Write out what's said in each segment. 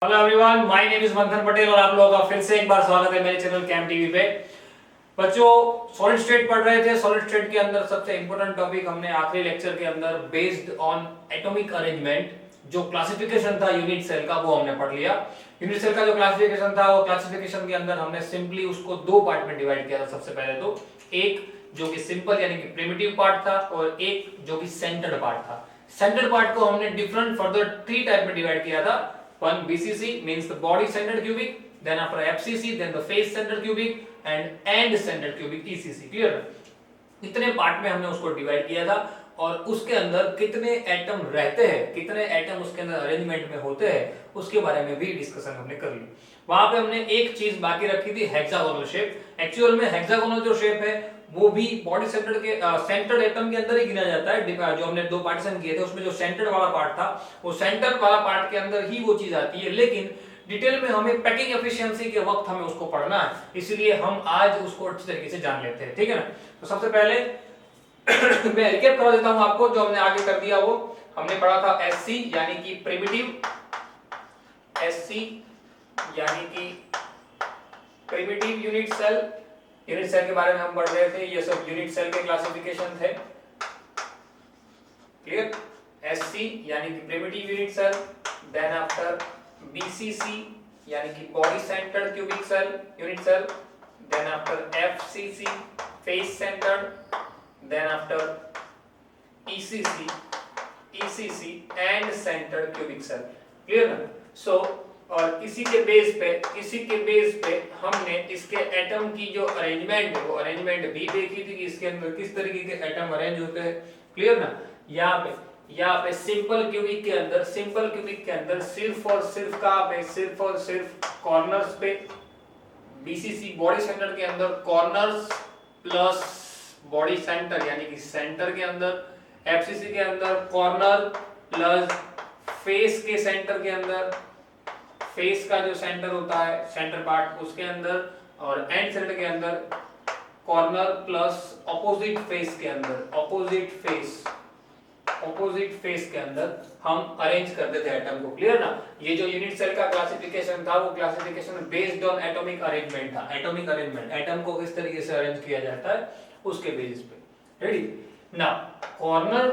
Hello everyone, my name is मंथन पटेल और आप लोगों का फिर से एक बार स्वागत है मेरे चैनल कैम टीवी पे। बच्चों, सॉलिड स्टेट पढ़ रहे थे। सॉलिड स्टेट के अंदर सबसे इंपॉर्टेंट टॉपिक हमने आखिरी लेक्चर के अंदर बेस्ड ऑन एटॉमिक अरेंजमेंट जो क्लासिफिकेशन था यूनिट सेल का, वो हमने पढ़ लिया। यूनिट सेल का जो क्लासिफिकेशन था, वो क्लासिफिकेशन के अंदर हमने सिंपली उसको दो पार्ट में डिवाइड किया था। सबसे पहले तो एक जो कि सिंपल यानी कि प्रिमिटिव पार्ट था और एक जो कि सेंटर्ड पार्ट था। सेंटर्ड पार्ट को हमने डिफरेंट फर्दर थ्री टाइप में डिवाइड किया था। One BCC means the body centered cubic, then after FCC, then the face centered cubic and end centered cubic ECC. Clear है? इतने पार्ट में हमने उसको डिवाइड किया था और उसके अंदर कितने एटम रहते हैं, कितने एटम उसके अंदर अरेंजमेंट में होते हैं, उसके बारे में भी डिस्कशन हमने कर ली। वहां पे हमने एक चीज बाकी रखी थी, हेक्सागोनल शेप। एक्चुअल में हेक्सागोनल जो शेप है वो भी बॉडी सेंटर्ड के सेंटर्ड एटम के अंदर ही गिना जाता है। जो हमने दो पार्टीशन किए थे उसमें जो सेंटर्ड वाला पार्ट था, वो सेंटर वाला पार्ट के अंदर ही वो चीज आती है। लेकिन डिटेल में हमें पैकिंग एफिशिएंसी के वक्त हमें उसको पढ़ना है, इसलिए हम आज उसको अच्छी तरीके से जान लेते हैं। ठीक है ना? तो सबसे पहले मैं रिकैप करा देता हूं आपको जो हमने आगे कर दिया। वो हमने पढ़ा था एससी यानी कि प्रिमिटिव, एससी यानी कि primitive unit cell. Unit cell के बारे में हम पढ़ रहे थे, ये सब यूनिट सेल के क्लासिफिकेशन थे। क्लियर? एससी यानी कि primitive unit cell, then after BCC यानी कि body centred cubic cell unit cell, then after FCC face centered, then after ECC, ECC and centered cubic cell. Clear ना? So और इसी के बेस पे हमने इसके एटम की जो अरेंजमेंट है वो अरेंजमेंट भी देखी थी कि इसके अंदर किस तरीके के एटम अरेंज होते हैं। क्लियर ना? यहाँ पे सिंपल क्यूबिक के अंदर सिर्फ और सिर्फ कॉर्नर्स पे, बीसीसी बॉडी सेंटर के अंदर कॉर्नर्स प्लस बॉडी सेंटर यानी कि सेंटर के अंदर, एफसीसी के अंदर कॉर्नर प्लस फेस के सेंटर के अंदर, फेस का जो सेंटर होता है सेंटर पार्ट उसके अंदर, और एंड सेंटर के अंदर कॉर्नर प्लस ऑपोजिट फेस के अंदर, ऑपोजिट फेस के अंदर हम अरेंज करते थे एटम को। क्लियर ना? ये जो यूनिट सेल का क्लासिफिकेशन था वो classification based on atomic arrangement था। एटॉमिक अरेंजमेंट, एटम को किस तरीके से अरेंज किया जाता है उसके बेसिस पे। रेडी? नाउ कॉर्नर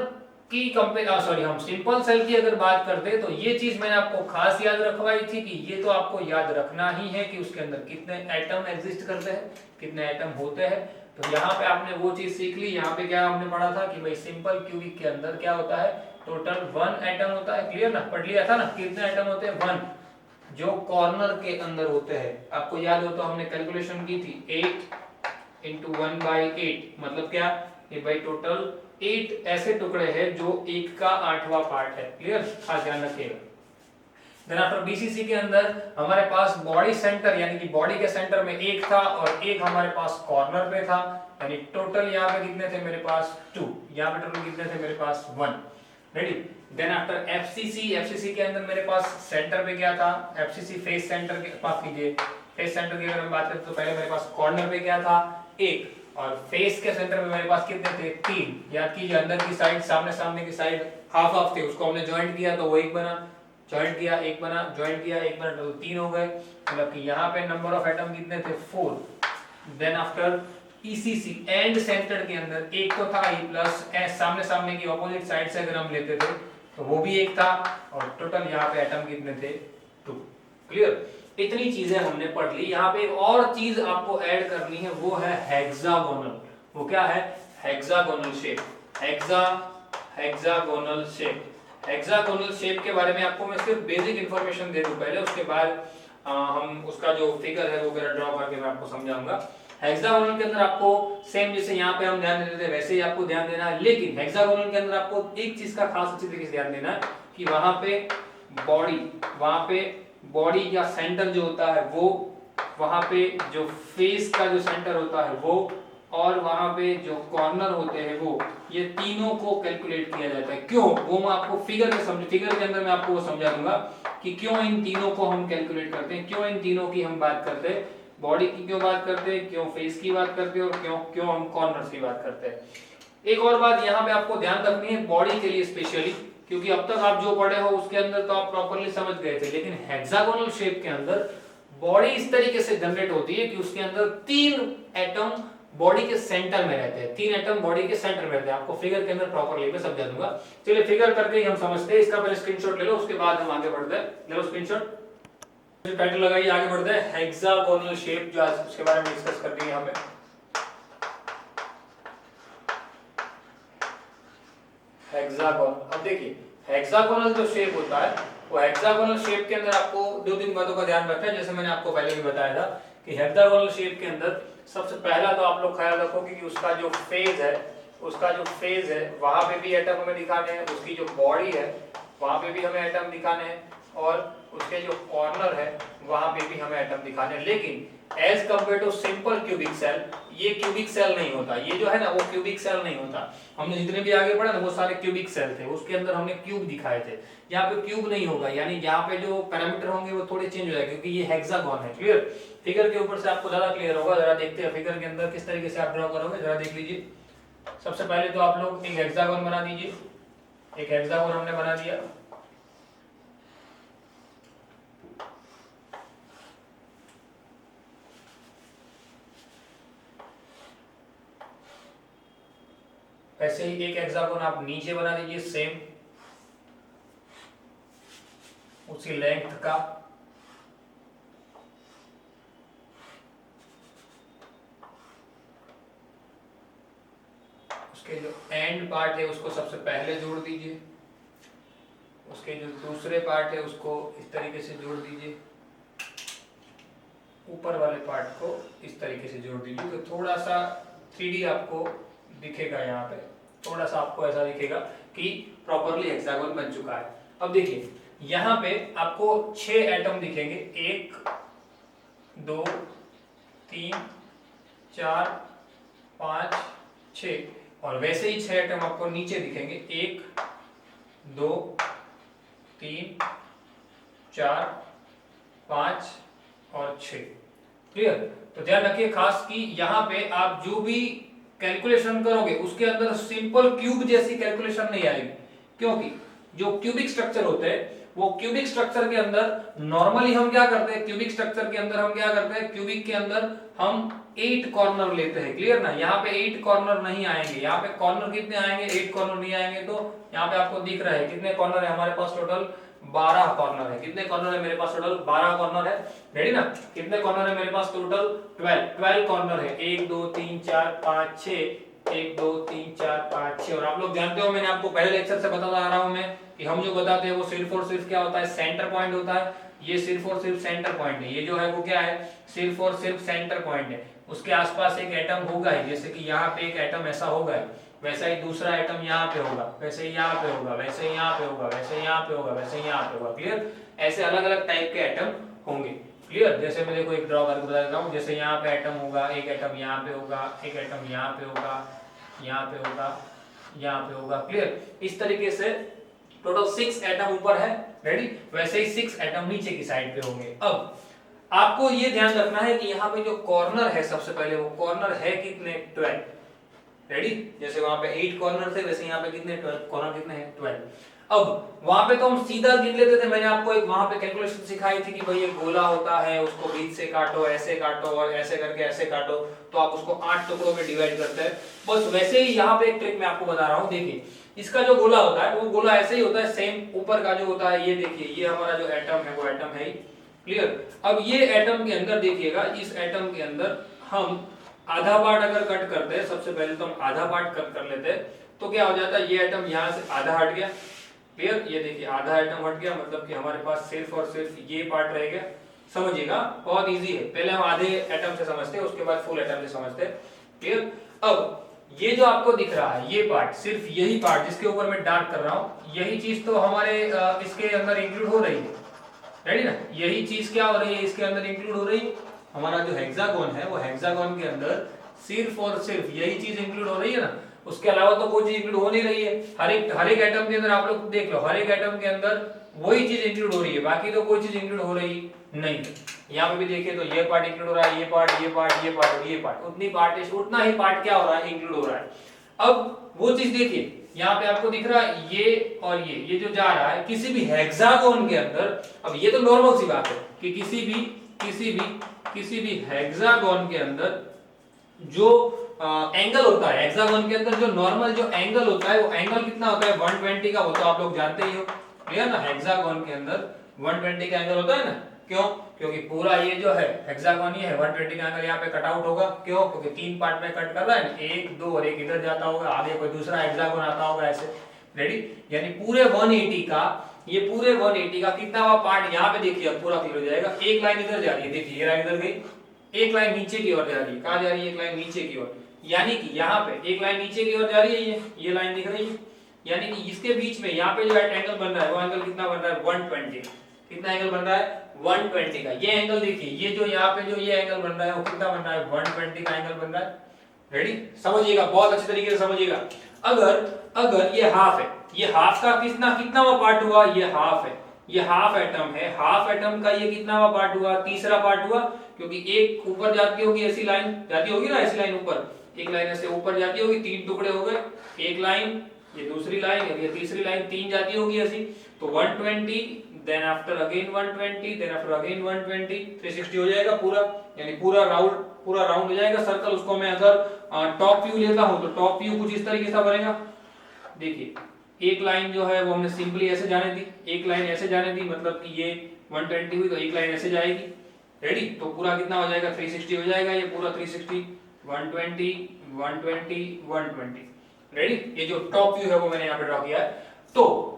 की हम सिंपल सेल की अगर बात करते तो ये चीज मैंने आपको खास याद रखवाई थी कि ये तो आपको याद रखना ही है कि उसके अंदर कितने एटम एग्जिस्ट करते हैं, कितने एटम होते हैं। तो यहाँ पे आपने वो चीज सीख ली। यहाँ पे क्या हमने पढ़ा था कि भाई सिंपल क्यूबिक के अंदर क्या होता है, टोटल 1 एटम होता है। क्लियर ना? पढ़ लिया था ना? कितने एटम होते हैं? 1 जो कॉर्नर के अंदर होते हैं। आपको याद हो तो हमने कैलकुलेशन की थी 8 into 1/8 मतलब क्या, ये भाई टोटल 8 ऐसे टुकड़े हैं जो एक का 8वां पार्ट है। क्लियर? खास ध्यान रखिएगा। देन आफ्टर बीसीसी के अंदर हमारे पास बॉडी सेंटर यानी कि बॉडी के सेंटर में एक था और एक हमारे पास कॉर्नर पे था, यानी टोटल यहाँ पे कितने थे मेरे पास 2, यहाँ पे टोटल कितने थे मेरे पास 1। रेडी? देन आफ्टर एफसीसी के अंदर मेरे पास सेंटर पे क्या था, एफसीसी फेस सेंटर के पास कीजिए, फेस सेंटर की अगर हम बात करें तो पहले मेरे पास कॉर्नर पे क्या था 1, और फेस के सेंटर में मेरे पास कितने थे 3। याद कीजिए, अंदर की साइड सामने की साइड हाफ थे, उसको हमने ज्वाइंट किया तो वो एक बना, ज्वाइंट किया एक बना, ज्वाइंट किया एक बना, तो 3 हो गए। मतलब कि यहाँ पे नंबर ऑफ एटम कितने थे 4। Then after ECC end center के अंदर एक तो था ही, प्लस सामने की ऑपोजिट साइड से अगर हम लेते थे तो वो भी एक था, और टोटल यहाँ पे एटम कितने थे 2। क्लियर? इतनी चीजें हमने पढ़ ली। यहाँ पे एक और चीज आपको ऐड करनी है, वो है हेक्सागोनल। वो क्या है? Hexagonal shape. Hexagonal shape. Hexagonal shape के बारे में आपको मैं सिर्फ बेसिक इंफॉर्मेशन दे दूं पहले, उसके बाद हम उसका जो फिगर है वो वगैरह ड्रॉ करके मैं आपको समझाऊंगा। हेक्सागोनल के अंदर आपको सेम जैसे यहाँ पे हम ध्यान देते थे वैसे ही आपको ध्यान देना है, लेकिन हेक्सागोनल के अंदर आपको एक चीज का खास अच्छी तरीके से ध्यान देना है कि वहां पे बॉडी या सेंटर जो होता है वो, वहां पे जो फेस का जो सेंटर होता है वो, और वहां पे जो कॉर्नर होते हैं वो, ये तीनों को कैलकुलेट किया जाता है। क्यों? वो मैं आपको फिगर के अंदर मैं आपको वो समझा दूंगा कि क्यों इन तीनों को हम कैलकुलेट करते हैं, क्यों इन तीनों की हम बात करते हैं, बॉडी की क्यों बात करते हैं, क्यों फेस की बात करते हैं, और क्यों हम कॉर्नर्स की बात करते हैं। एक और बात यहाँ पे आपको ध्यान रखनी है बॉडी के लिए स्पेशली, क्योंकि अब तक आप जो पढ़े हो उसके अंदर तो आप प्रॉपर्ली समझ गए थे, लेकिन हेक्सागोनल शेप के अंदर बॉडी इस तरीके से जनरेट होती है कि उसके अंदर 3 एटम बॉडी के सेंटर में रहते हैं, 3 एटम बॉडी के सेंटर में रहते हैं। आपको फिगर के अंदर प्रॉपर्ली मैं समझा दूंगा। चलिए फिगर करके ही हम समझते हैं। इसका पहले स्क्रीनशॉट ले लो, उसके बाद हम आगे बढ़ते हैं। ले लो स्क्रीनशॉट, टाइटल लगाइए, आगे बढ़ते हैं। हेक्सागोनल शेप जो आज उसके बारे में डिस्कस कर देंगे यहाँ पे। हेक्सागोन, अब देखिए हेक्सागोनल जो शेप होता है वो हेक्सागोनल शेप के अंदर आपको 2-3 बातों का ध्यान रखना है। जैसे मैंने आपको पहले भी बताया था कि हेक्सागोनल शेप के अंदर सबसे पहला तो आप लोग ख्याल रखोगे कि उसका जो फेज है वहां पे भी एटम हमें दिखाने हैं, उसकी जो बॉडी है वहां पे भी हमें एटम दिखाने हैं, और उसके जो कॉर्नर है वहां पे भी हमें एटम दिखाने हैं। लेकिन as compare to simple cubic cell, ये क्यूबिक सेल नहीं होता, ये जो है ना वो क्यूबिक सेल नहीं होता। हमने जितने भी आगे पढ़ा ना वो सारे क्यूबिक सेल थे, उसके अंदर हमने क्यूब दिखाए थे। यहाँ पे क्यूब नहीं होगा, यानी यहाँ पे जो पैरामीटर होंगे वो थोड़े चेंज हो जाएंगे क्योंकि ये हेक्सागोन है। क्लियर? फिगर के ऊपर से आपको ज्यादा क्लियर होगा। जरा देखते हैं फिगर के अंदर किस तरीके से आप ड्रॉ करोगे, जरा देख लीजिए। सबसे पहले तो आप लोग एक हेक्सागोन बना दीजिए। एक हेक्सागोन हमने बना दिया। ऐसे ही एक हेक्सागोन आप नीचे बना दीजिए, सेम उसी लेंथ का। उसके जो एंड पार्ट है उसको सबसे पहले जोड़ दीजिए, उसके जो दूसरे पार्ट है उसको इस तरीके से जोड़ दीजिए, ऊपर वाले पार्ट को इस तरीके से जोड़ दीजिए। तो थोड़ा सा 3D आपको दिखेगा, यहाँ पे थोड़ा सा आपको ऐसा दिखेगा कि प्रॉपर्ली हेक्सागोन बन चुका है। अब देखिए यहाँ पे आपको 6 एटम दिखेंगे, 1 2 3 4 5 6, और वैसे ही 6 एटम आपको नीचे दिखेंगे, 1 2 3 4 5 और 6। क्लियर? तो ध्यान रखिए खास कि यहाँ पे आप जो भी कैलकुलेशन करोगे उसके अंदर सिंपल क्यूब जैसी कैलकुलेशन नहीं आएगी, क्योंकि जो क्यूबिक स्ट्रक्चर होते हैं वो क्यूबिक स्ट्रक्चर के अंदर नॉर्मली हम क्या करते हैं, क्यूबिक स्ट्रक्चर के अंदर हम क्या करते हैं, क्यूबिक के अंदर हम 8 कॉर्नर लेते हैं। क्लियर ना? यहाँ पे 8 कॉर्नर नहीं आएंगे। यहाँ पे कॉर्नर कितने आएंगे? 8 कॉर्नर नहीं आएंगे। तो यहाँ पे आपको दिख रहा है कितने कॉर्नर है हमारे पास? टोटल 12 कॉर्नर है। कितने कॉर्नर है मेरे पास? टोटल 12 कॉर्नर है। रेडी ना? कितने कॉर्नर है मेरे पास? टोटल 12 कॉर्नर है। 1 2 3 4 5 6, 1 2 3 4 5 6। और आप लोग जानते हो मैंने आपको पहले लेक्चर से बताता आ रहा हूं मैं कि हम जो बताते हैं वो सिर्फ और सिर्फ क्या होता है, सेंटर पॉइंट होता है। ये सिर्फ और सिर्फ सेंटर पॉइंट है। ये जो है वो क्या है, सिर्फ और सिर्फ सेंटर पॉइंट है। उसके आसपास एक एटम होगा ही, जैसे कि यहाँ पे एक एटम ऐसा होगा, वैसा ही दूसरा एटम यहाँ पे होगा, वैसे ही यहाँ पे होगा, वैसे ही यहाँ पे होगा, वैसे ही यहाँ पे होगा, वैसे ही यहाँ पे होगा। क्लियर? ऐसे अलग अलग टाइप के एटम होंगे। क्लियर? जैसे मैं देखो एक ड्रॉ करके बता देता हूँ। जैसे यहाँ पे एटम होगा, एक एटम यहाँ पे होगा, एक एटम यहाँ पे होगा, यहाँ पे होगा, यहाँ पे होगा। क्लियर? इस तरीके से टोटल 6 एटम ऊपर है। रेडी? वैसे ही 6 एटम नीचे की साइड पे होंगे। अब आपको ये ध्यान रखना है कि यहाँ पे जो कॉर्नर है सबसे पहले वो कॉर्नर है कितने? 12। रेडी? जैसे वहां पे 8 कॉर्नर थे वैसे यहाँ पे कितने? 12 कॉर्नर कितने हैं? 12। अब वहां पे तो हम सीधा गिन लेते थे। मैंने आपको एक वहां पे कैलकुलेशन सिखाई थी कि भाई एक गोला होता है, उसको बीच से काटो, ऐसे काटो और ऐसे करके ऐसे काटो, तो आप उसको 8 टुकड़ों में डिवाइड करते हैं। बस वैसे ही यहाँ पे एक ट्रिक मैं आपको बता रहा हूँ। देखिए इसका जो गोला होता है वो गोला ऐसे ही होता है, सेम ऊपर का जो होता है। ये देखिए ये हमारा जो एटम है वो एटम है। क्लियर? अब ये एटम के अंदर देखिएगा, इस एटम के अंदर हम आधा पार्ट अगर कट करते हैं, सबसे पहले तो हम आधा पार्ट कट कर लेते हैं, तो क्या हो जाता है, ये एटम यहाँ से आधा हट गया। क्लियर? ये देखिए आधा एटम हट गया, मतलब कि हमारे पास सिर्फ और सिर्फ ये पार्ट रह गया। समझिएगा बहुत इजी है। पहले हम आधे एटम से समझते हैं, उसके बाद फुल एटम से समझते हैं। क्लियर? अब ये जो आपको दिख रहा है ये पार्ट, सिर्फ यही पार्ट जिसके ऊपर मैं डार्क कर रहा हूँ, यही चीज तो हमारे इसके अंदर इंक्लूड हो रही है। रेडी ना? यही चीज क्या हो रही है, इसके अंदर इंक्लूड हो रही है। हमारा जो हेक्सागोन है वो हेक्सागोन के अंदर सिर्फ और सिर्फ यही चीज इंक्लूड हो रही है ना, उसके अलावा तो कोई चीज इंक्लूड हो नहीं रही है। हर एक एटम के अंदर आप लोग देख लो, हर एक एटम के अंदर वही चीज इंक्लूड हो रही है, बाकी तो कोई चीज इंक्लूड हो रही नहीं। यहाँ पे भी देखिए तो ये पार्ट इंक्लूड हो रहा है, ये पार्ट, ये पार्ट, ये पार्ट और ये पार्ट, उतना ही पार्ट क्या हो रहा है, इंक्लूड हो रहा है। अब वो चीज देखिए यहाँ पे आपको दिख रहा है ये और ये जो जा रहा है किसी भी हेक्सागोन के अंदर। अब ये तो नॉर्मल सी बात है कि किसी भी हेक्सागोन के अंदर जो एंगल होता है, हेक्सागोन के अंदर जो नॉर्मल जो एंगल होता है वो एंगल कितना होता है 120 का, वो तो आप लोग जानते ही हो, क्लियर ना। हेक्सागोन के अंदर 120 का एंगल होता है ना। क्यों? क्योंकि पूरा ये जो है हेक्सागोन ये है, 120 का एंगल यहाँ पे कट आउट होगा। क्यों? क्योंकि 3 पार्ट में कट कर रहा है, 1 2 और एक इधर जाता होगा, आगे कोई दूसरा हेक्सागोन आता होगा ऐसे। रेडी? यानी पूरे 180 का, ये पूरे 180 का कितनावा पार्ट यहाँ पे देखिए अब पूरा क्लियर हो जाएगा। एक लाइन इधर जा रही है, देखिए ये लाइन इधर गई, एक लाइन नीचे की ओर जा रही है। कहां जा रही है? एक लाइन नीचे की ओर, यानी कि यहाँ पे एक लाइन नीचे की ओर जा रही है, ये लाइन दिख रही है, यानी कि इसके बीच में यहाँ पे जो एंगल बन रहा है वो एंगल कितना बन रहा है 120। कितना एंगल बन रहा है 120 का। ये एंगल देखिए, ये जो यहाँ पे जो ये एंगल बन रहा है वो कितना बन रहा है 120 का एंगल बन रहा है। रेडी? समझिएगा, बहुत अच्छे तरीके से समझिएगा। अगर ये हाफ है, ये हाफ का कितनावा पार्ट हुआ? ये हाफ है, ये हाफ एटम है, हाफ एटम का ये कितनावा पार्ट हुआ? तीसरा पार्ट हुआ, क्योंकि एक ऊपर जाती होगी ऐसी लाइन जाती होगी ना, ऐसी लाइन ऊपर, एक लाइन ऐसे ऊपर जाती होगी, 3 टुकड़े हो गए, एक लाइन, ये दूसरी लाइन, ये तीसरी लाइन, 3 जाती होगी ऐसी। तो 120 then after again 120 then after again 120, 360 हो जाएगा पूरा, यानी पूरा राउंड हो जाएगा सर्कल। उसको मैं अगर टॉप व्यू लेता हूं तो टॉप व्यू कुछ इस तरीके से बनेगा। देखिए एक लाइन जो है वो हमने सिंपली ऐसे जाने दी, एक लाइन ऐसे जाने दी, मतलब कि ये 120 हुई तो एक लाइन ऐसे जाएगी। रेडी? तो पूरा कितना हो जाएगा 360 हो जाएगा, ये पूरा 360, 120 120 120। रेडी? ये जो टॉप व्यू है वो मैंने यहाँ पे ड्रॉ किया है। तो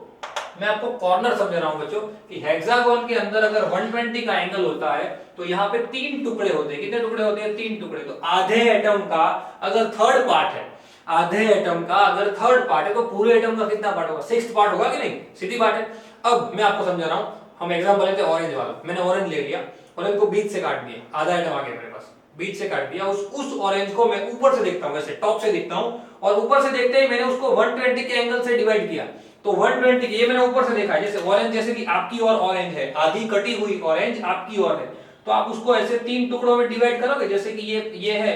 मैं आपको कॉर्नर समझा रहा हूं बच्चों कि हेक्सागोन के अंदर अगर 120 का एंगल होता है तो यहाँ पे 3 टुकड़े होते हैं। कितने टुकड़े होते हैं? 3 टुकड़े। तो आधे एटम का अगर थर्ड पार्ट है, आधे एटम का अगर थर्ड पार्ट है तो पूरे एटम का कितना पार्ट होगा? 6th पार्ट होगा कि नहीं? सीधी बात है। अब मैं आपको समझा रहा हूं, हम एग्जांपल लेते हैं ऑरेंज वाला। मैंने ऑरेंज ले लिया, ऑरेंज को बीच से काट दिया, आधा एटम आ गया मेरे पास, बीच से काट दिया। उस ऑरेंज को मैं ऊपर से देखता हूं, वैसे टॉप से देखता हूं, और ऊपर से देखते ही मैंने उसको 120 के एंगल से डिवाइड किया। तो 120 ये मैंने ऊपर से देखा, जैसे ऑरेंज, जैसे कि आपकी और ऑरेंज है, आधी कटी हुई ऑरेंज आपकी और है, तो आप उसको ऐसे 3 टुकड़ों में डिवाइड करोगे। जैसे कि ये है,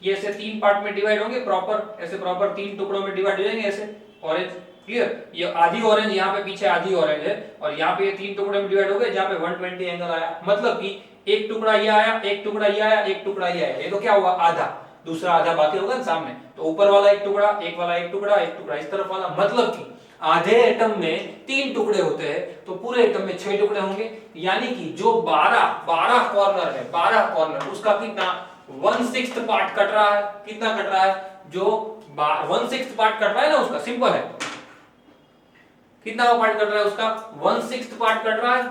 ये ऐसे 3 पार्ट में डिवाइड होंगे, प्रॉपर ऐसे प्रॉपर 3 टुकड़ों में डिवाइड हो जाएंगे ऐसे ऑरेंज। क्लियर? ये आधी ऑरेंज यहाँ पे पीछे आधी ऑरेंज है, और यहाँ पे ये 3 टुकड़े में डिवाइड हो गए जहाँ पे 120 एंगल आया। मतलब कि एक टुकड़ा ये आया, एक टुकड़ा ये आया, एक टुकड़ा ये आया, ये तो क्या हुआ? आधा। दूसरा आधा बाकी होगा ना सामने, तो ऊपर वाला एक टुकड़ा, एक वाला एक टुकड़ा, एक टुकड़ा इस तरफ वाला। मतलब कि आधे एटम में 3 टुकड़े होते हैं तो पूरे एटम में 6 टुकड़े होंगे। यानी कि जो 12 कॉर्नर है, 12 कॉर्नर, उसका कितना 1/6 पार्ट कट रहा है। कितना कट रहा है? जो 1/6 पार्ट कट रहा है ना, उसका सिंपल है, कितना पार्ट कट रहा है उसका? 1/6 पार्ट कट रहा है।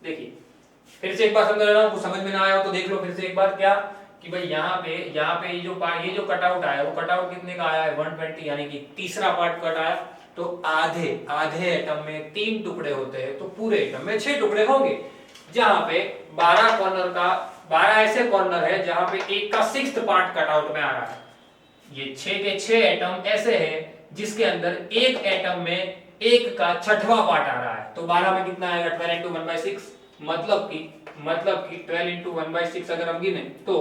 देखिए फिर से एक बार समझा रहा हूं, कुछ समझ में ना आया हो तो देख लो फिर से एक बार। क्या कि भाई यहाँ पे ये जो कटआउट आया, वो कटआउट कितने का आया है? 120, यानी कि तीसरा पार्ट कट आया। तो आधे एटम में 3 टुकड़े होते हैं तो पूरे एटम में 6 टुकड़े होंगे। जहां पे 12 कॉर्नर का 12 ऐसे कॉर्नर है जहां पे एक का 6th पार्ट कटआउट में आ रहा है। ये 6 के 6 एटम ऐसे हैं जिसके अंदर एक एटम में एक का 6वां पार्ट आ रहा है। तो 12 में कितना आएगा? 12 into 1/6, मतलब कि 12 into 1/6 अगर हम गिने तो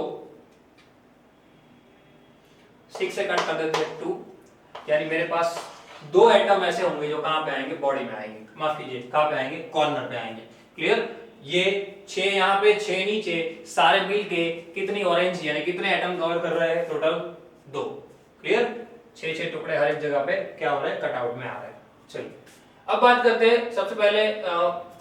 6 से कट कर देते हैं 2, यानी मेरे पास 2 एटम ऐसे होंगे जो कहां पे आएंगे? बॉडी में आएंगे, माफ कीजिए कहां पे आएंगे? कॉर्नर पे आएंगे। क्लियर? ये 6 यहाँ पे, 6 नीचे, सारे मिलके कितनी ऑरेंज यानी कितने एटम कवर कर रहे हैं? टोटल 2। क्लियर? 6 टुकड़े हर एक जगह पे क्या हो रहा है? कटआउट में आ रहे हैं। चलिए अब बात करते हैं, सबसे पहले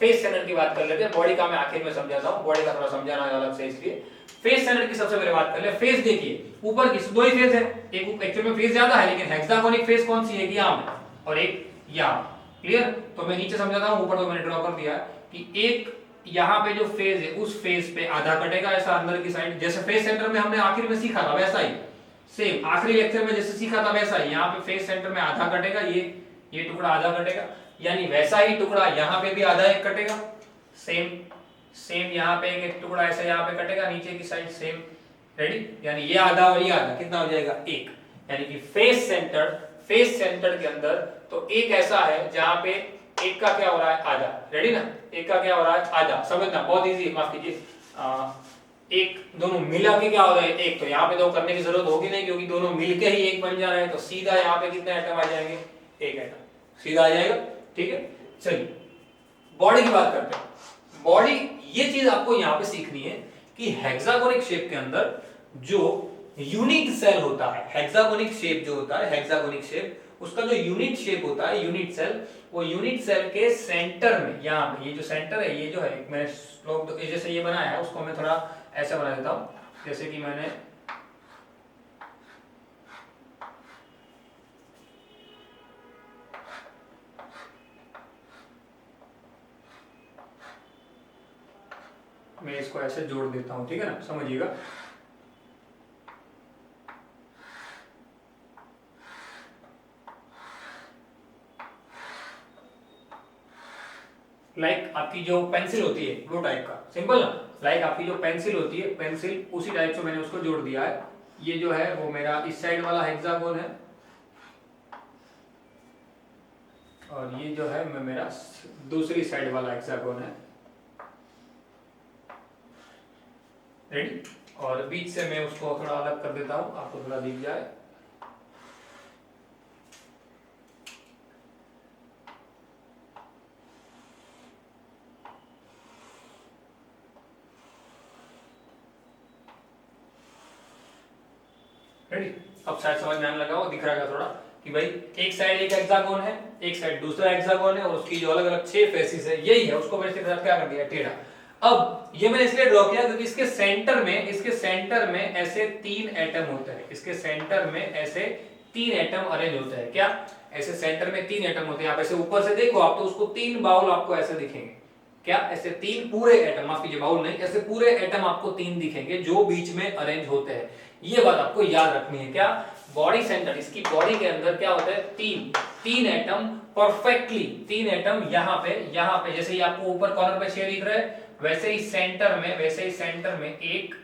फेस सेंटर की बात कर लेते हैं। बॉडी का मैं आखिर में समझाता हूं, बॉडी का थोड़ा समझाना है अलग से, इसलिए फेस सेंटर की सबसे पहले बात कर ले। फेस देखिए, ऊपर की 2 ही फेस है, एक एक्चुअल में फेस ज्यादा है, लेकिन हेक्सागोनिक फेस कौन सी है? यहाँ में और एक यहाँ। क्लियर? तो मैं नीचे समझाता हूं, ऊपर तो मैंने ड्रॉ कर दिया कि एक यहाँ पे जो फेज है उस फेज पे आधा कटेगा ऐसा अंदर की साइड, जैसे फेस सेंटर में हमने आखिर में सीखा था वैसा ही, सेम आखिरी लेक्चर में जैसे सीखा था वैसा ही। यहाँ पे फेस सेंटर में आधा कटेगा, ये टुकड़ा आधा कटेगा, यानी वैसा ही टुकड़ा यहाँ पे भी आधा एक कटेगा, सेम यहाँ पे एक टुकड़ा ऐसे यहाँ पे कटेगा नीचे की साइड, सेम। रेडी? यानी ये आधा और ये आधा कितना हो जाएगा? 1। यानी कि फेस सेंटर के अंदर तो एक ऐसा है जहां पे एक का क्या हो रहा है? आधा। रेडी ना? एक का क्या हो रहा है? आधा। समझना बहुत इजी है, माफ कीजिए। एक दोनों मिला के क्या हो रहा है? एक। तो यहाँ पे दो करने की जरूरत होगी नहीं, क्योंकि दोनों मिलके ही एक बन जा रहे हैं, तो सीधा यहाँ पे कितने एटम आ जाएंगे? एक एटम, सीधा आ जाएगा। ठीक है, चलिए बॉडी की बात करते हैं। बॉडी, ये चीज आपको यहां पे सीखनी है कि हेक्सागोनिक शेप के अंदर जो यूनिट सेल होता है, हेक्सागोनिक शेप जो होता है, हेक्सागोनिक शेप, उसका जो यूनिट शेप होता है, यूनिट सेल, वो यूनिट सेल के सेंटर में, यहाँ पे ये जो सेंटर है, ये जो है, मैंने स्लोप जैसे ये बनाया है उसको मैं थोड़ा ऐसा बना देता हूं, जैसे कि मैंने इसको ऐसे जोड़ देता हूं, ठीक है ना, समझिएगा। लाइक आपकी जो पेंसिल होती है वो टाइप का, सिंपल ना, लाइक आपकी जो पेंसिल होती है, पेंसिल उसी टाइप से मैंने उसको जोड़ दिया है। ये जो है वो मेरा इस साइड वाला हेक्सागोन है, और ये जो है मेरा दूसरी साइड वाला हेक्सागोन है। रेडी, और बीच से मैं उसको थोड़ा अलग कर देता हूं, आपको थोड़ा दिख जाए। रेडी, अब शायद समझ में आने लगा हो, दिख रहा है थोड़ा कि भाई एक साइड एक हेक्सागोन है, एक साइड दूसरा हेक्सागोन है, और उसकी जो अलग अलग 6 फेसिस है, यही है, उसको मैंने सिर्फ क्या कर दिया, टेढ़ा। अब ये मैंने इसलिए ड्रॉ किया क्योंकि इसके सेंटर में ऐसे 3 एटम होते हैं, इसके सेंटर में ऐसे 3 एटम अरेंज होते हैं। क्या, ऐसे सेंटर में 3 एटम होते हैं। आप ऐसे ऊपर से देखो आप, तो उसको 3 बाउल आपको ऐसे दिखेंगे। क्या, ऐसे 3 पूरे एटम, माफ कीजिए बाउल नहीं, ऐसे पूरे एटम आपको 3 दिखेंगे जो बीच में अरेंज होते हैं। ये बात आपको याद रखनी है। क्या, बॉडी सेंटर, इसकी बॉडी के अंदर क्या होता है, 3 एटम परफेक्टली, 3 एटम यहाँ पे जैसे ही आपको ऊपर कॉर्नर पे शेयर दिख रहा है, वैसे ही सेंटर में एक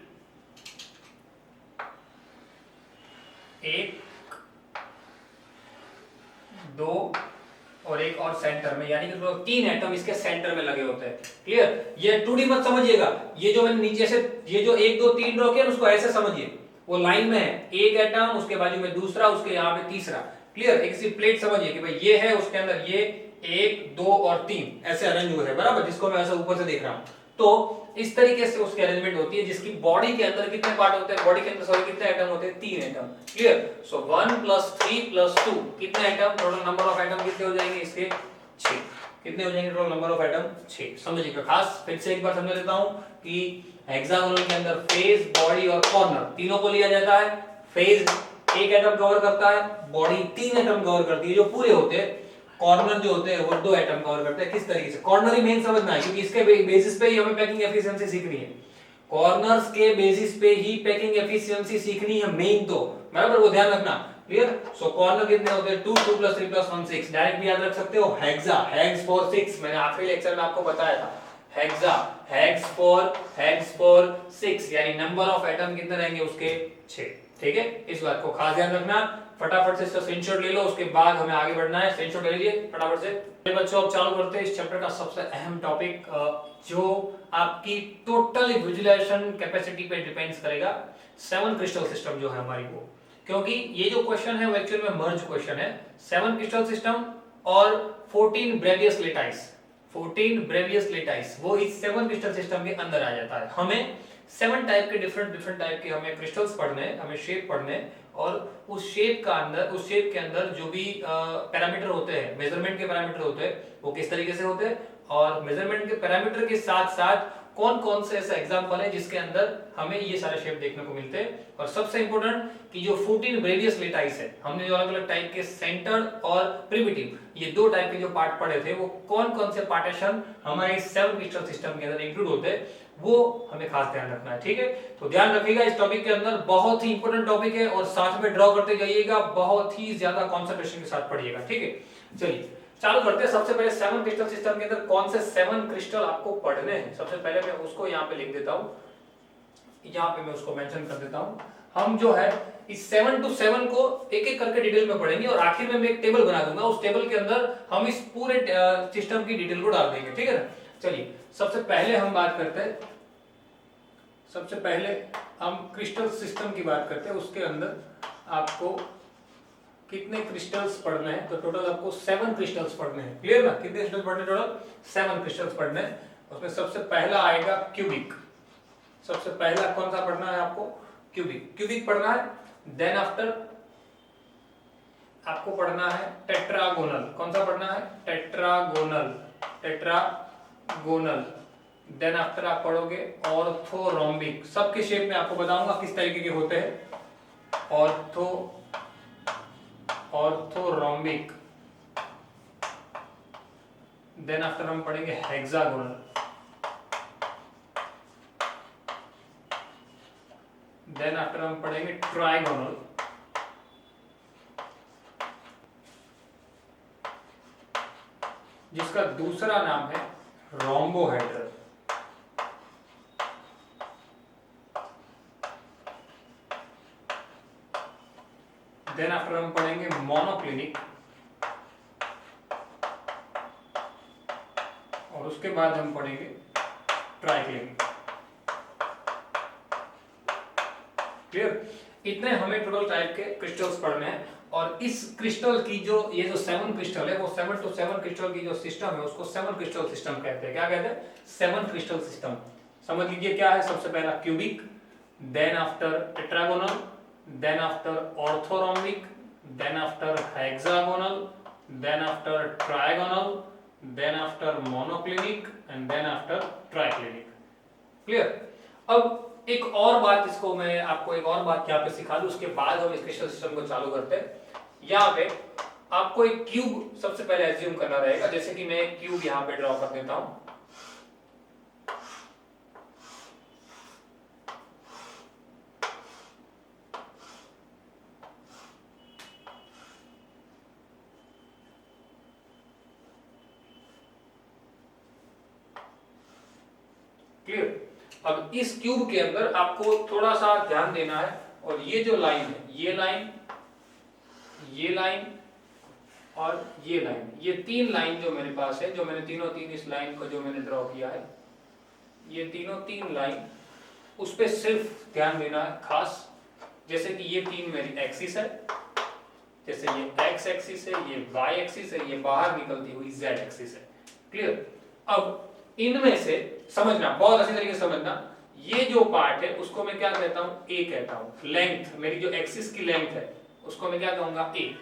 2 और एक और सेंटर में, यानी कि 3 एटम इसके सेंटर में लगे होते हैं। क्लियर, ये 2D मत समझिएगा, ये जो मैंने नीचे से ये जो 1 2 3 ड्रॉ किया उसको ऐसे समझिए, वो लाइन में है, एक एटम, उसके बाजू में दूसरा, उसके यहाँ पे तीसरा। क्लियर, एक सी प्लेट समझिए कि भाई ये है, उसके अंदर ये 1 2 और 3 ऐसे अरेंज हुए हैं, बराबर, जिसको मैं ऐसे ऊपर से देख रहा हूं। तो इस तरीके से उसकी अरेंजमेंट होती है, जिसकी बॉडी के अंदर कितने पार्ट होते हैं, बॉडी के अंदर सॉरी कितने एटम होते हैं, 3 एटम। क्लियर, सो 1 + 3 + 2 कितने atom, total number of atom कितने हो जाएंगे इसके, 6। कितने हो जाएंगे टोटल नंबर ऑफ एटम, 6। समझिएगा, खास फिर से एक बार समझा देता हूं कि हेक्सागोनल के अंदर फेज, बॉडी और कॉर्नर तीनों को लिया जाता है। फेज 1 एटम कवर करता है, बॉडी 3 एटम कवर करती है जो पूरे होते हैं, कॉर्नर जो होते हैं वो 2 एटम कवर करते हैं। किस तरीके से, कॉर्नर ही मेन समझना है, क्योंकि इसके बेसिस पे ही हमें पैकिंग एफिशिएंसी सीखनी है। कॉर्नर्स के बेसिस पे ही पैकिंग एफिशिएंसी सीखनी है मेन, तो बराबर, वो ध्यान रखना। क्लियर, सो कॉर्नर कितने होते हैं, 2 2 + 3 + 1 6। डायरेक्ट भी याद रख सकते हो, हेक्सा, हेक्स फॉर 6, मैंने आखिरी लेक्चर में आपको बताया था, हेक्सा, हेक्स फॉर 6, यानी नंबर ऑफ एटम कितने रहेंगे उसके, 6। ठीक है, इस बात को खास ध्यान रखना। फटाफट से इसका स्क्रीनशॉट ले लो, उसके बाद हमें आगे बढ़ना है। स्क्रीनशॉट ले लीजिए फटाफट से। बच्चों, अब चालू करते हैं इस चैप्टर का सबसे अहम टॉपिक, जो आपकी टोटल विजुअलाइजेशन कैपेसिटी पे डिपेंड्स करेगा, 7 क्रिस्टल सिस्टम जो है हमारी वो, क्योंकि ये जो क्वेश्चन है वो एक्चुअल में मर्ज क्वेश्चन है। 7 क्रिस्टल सिस्टम और 14 ब्रेवियस लेटाइस, 14 ब्रेवियस लेटाइस, वो इस 7 क्रिस्टल सिस्टम के अंदर आ जाता है। हमें 7 टाइप के डिफरेंट टाइप के हमें क्रिस्टल्स पढ़ने हैं, हमें शेप पढ़ने हैं, और उस शेप के अंदर जो भी पैरामीटर होते हैं, मेजरमेंट के पैरामीटर होते हैं, वो किस तरीके से होते हैं, और मेजरमेंट के पैरामीटर के साथ साथ कौन कौन से ऐसे एग्जांपल है जिसके अंदर हमें ये सारे शेप देखने को मिलते हैं। और सबसे इंपॉर्टेंट कि जो 14 ब्रेवियस लेटाइस है, हमने जो अलग अलग टाइप के सेंटर्ड और प्रिमिटिव, ये 2 टाइप के जो पार्ट पढ़े थे, वो कौन कौन से पार्टीशन हमारे 7 क्रिस्टल सिस्टम के अंदर इंक्लूड होते हैं, वो हमें खास ध्यान रखना है। ठीक है, तो ध्यान रखिएगा, इस टॉपिक के अंदर बहुत ही इंपॉर्टेंट टॉपिक है, और साथ में ड्रॉ करते जाइएगा, बहुत ही ज्यादा कंसंट्रेशन के साथ पढ़िएगा। ठीक है, चलिए चालू करते हैं। सबसे पहले 7 क्रिस्टल सिस्टम के अंदर कौन से 7 क्रिस्टल आपको पढ़ने हैं, सबसे पहले मैं उसको यहाँ पे लिख देता हूँ, यहाँ पे मैं उसको मेंशन कर देता हूँ। हम जो है इस 7 to 7 को एक एक करके डिटेल में पढ़ेंगे, और आखिर में मैं एक टेबल बना दूंगा, उस टेबल के अंदर हम इस पूरे सिस्टम की डिटेल को डाल देंगे। ठीक है ना, चलिए सबसे पहले हम बात करते हैं, सबसे पहले हम क्रिस्टल सिस्टम की बात करते हैं। उसके अंदर आपको कितने क्रिस्टल्स पढ़ने हैं, तो टोटल आपको 7 क्रिस्टल्स पढ़ने हैं। क्लियर ना, कितने क्रिस्टल पढ़ने टोटल 7 क्रिस्टल्स पढ़ने हैं। उसमें सबसे पहला आएगा क्यूबिक। सबसे पहला कौन सा पढ़ना है आपको, क्यूबिक। क्यूबिक पढ़ना है। देन आफ्टर आपको पढ़ना है टेट्रागोनल। कौन सा पढ़ना है, टेट्रागोनल। टेट्रागोनल। देन आफ्टर आप पढ़ोगे ऑर्थोरोम्बिक। सबके शेप में आपको बताऊंगा किस तरीके के होते हैं। ऑर्थोरोम्बिक। देन आफ्टर हम पढ़ेंगे हेक्सागोनल। देन आफ्टर हम पढ़ेंगे ट्राइगोनल। जिसका दूसरा नाम है रोम्बोहेड्रल। देन आफ्टर हम पढ़ेंगे मोनोक्लिनिक। और उसके बाद हम पढ़ेंगे ट्राइक्लिनिक। क्लियर, इतने हमें टोटल टाइप के क्रिस्टल्स पढ़ने हैं। और इस क्रिस्टल की जो ये जो 7 क्रिस्टल है वो 7 to 7 क्रिस्टल की जो सिस्टम है उसको 7 क्रिस्टल सिस्टम कहते हैं। क्या कहते हैं, 7 क्रिस्टल सिस्टम। समझ लीजिए क्या है, सबसे पहला cubic, then after tetragonal, then after orthorhombic, then after hexagonal, then after trigonal, then after monoclinic and then after triclinic. Clear. अब एक और बात, इसको मैं आपको एक और बात यहाँ पे सिखा दूं, उसके बाद हम इस क्रिस्टल सिस्टम को चालू करते हैं। यहाँ पे आपको एक क्यूब सबसे पहले एज्यूम करना रहेगा। जैसे कि मैं एक क्यूब यहाँ पे ड्रॉ कर देता हूं। क्लियर। अब इस क्यूब के अंदर आपको थोड़ा सा ध्यान देना है। और ये जो लाइन है, ये लाइन, ये लाइन और ये लाइन, ये 3 लाइन जो मेरे पास है, जो मैंने तीनों तीन इस लाइन को जो मैंने ड्रॉ किया है, ये तीनों 3 लाइन, उस पर सिर्फ ध्यान देना है खास। जैसे कि ये 3 मेरी एक्सिस है, जैसे ये एक्स एक्सिस है, ये वाई एक्सिस है, ये बाहर निकलती हुई जेड एक्सिस है। क्लियर। अब इनमें से समझना, बहुत अच्छी तरीके से समझना, ये जो पार्ट है उसको मैं क्या कहता हूं, ए कहता हूं। लेंथ, मेरी जो एक्सिस की लेंथ है उसको मैं क्या कहूंगा, ए।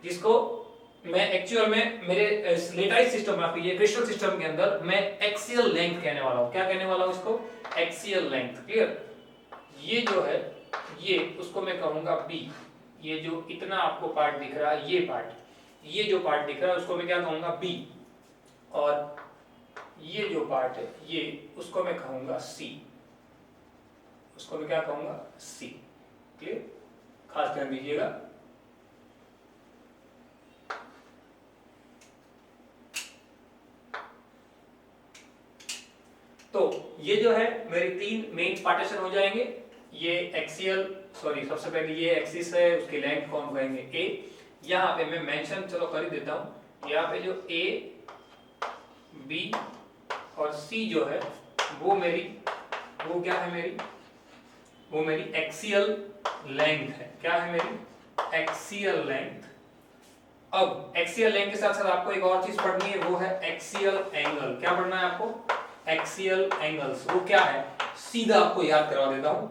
जिसको मैं एक्चुअल में मेरे लेटाइट सिस्टम में, ये क्रिस्टल सिस्टम के अंदर मैं एक्सियल लेंथ कहने वाला हूं। क्या कहने वाला हूं इसको, एक्सियल लेंथ। क्लियर। ये जो है ये, उसको मैं कहूंगा बी। ये जो इतना आपको पार्ट दिख रहा है, ये पार्ट, ये जो पार्ट दिख रहा है उसको मैं क्या कहूंगा, बी। और ये जो पार्ट है ये, उसको मैं कहूंगा सी। उसको मैं क्या कहूंगा, सी। क्लियर, खास ध्यान दीजिएगा। तो ये जो है मेरे 3 मेन पार्टीशन हो जाएंगे। ये एक्सियल, सॉरी सबसे पहले ये एक्सिस है, उसकी लेंथ कौन कहेंगे, ए। यहाँ पे मैं मेंशन चलो कर ही देता हूं। यहाँ पे जो ए, बी और सी जो है वो मेरी, वो क्या है मेरी, वो मेरी एक्सियल लेंथ है। क्या है मेरी, एक्सियल लेंथ। अब एक्सियल लेंथ के साथ साथ आपको एक और चीज पढ़नी है, वो है एक्सियल एंगल। क्या पढ़ना है आपको, एक्सियल एंगल्स। वो क्या है, सीधा आपको याद करवा देता हूं।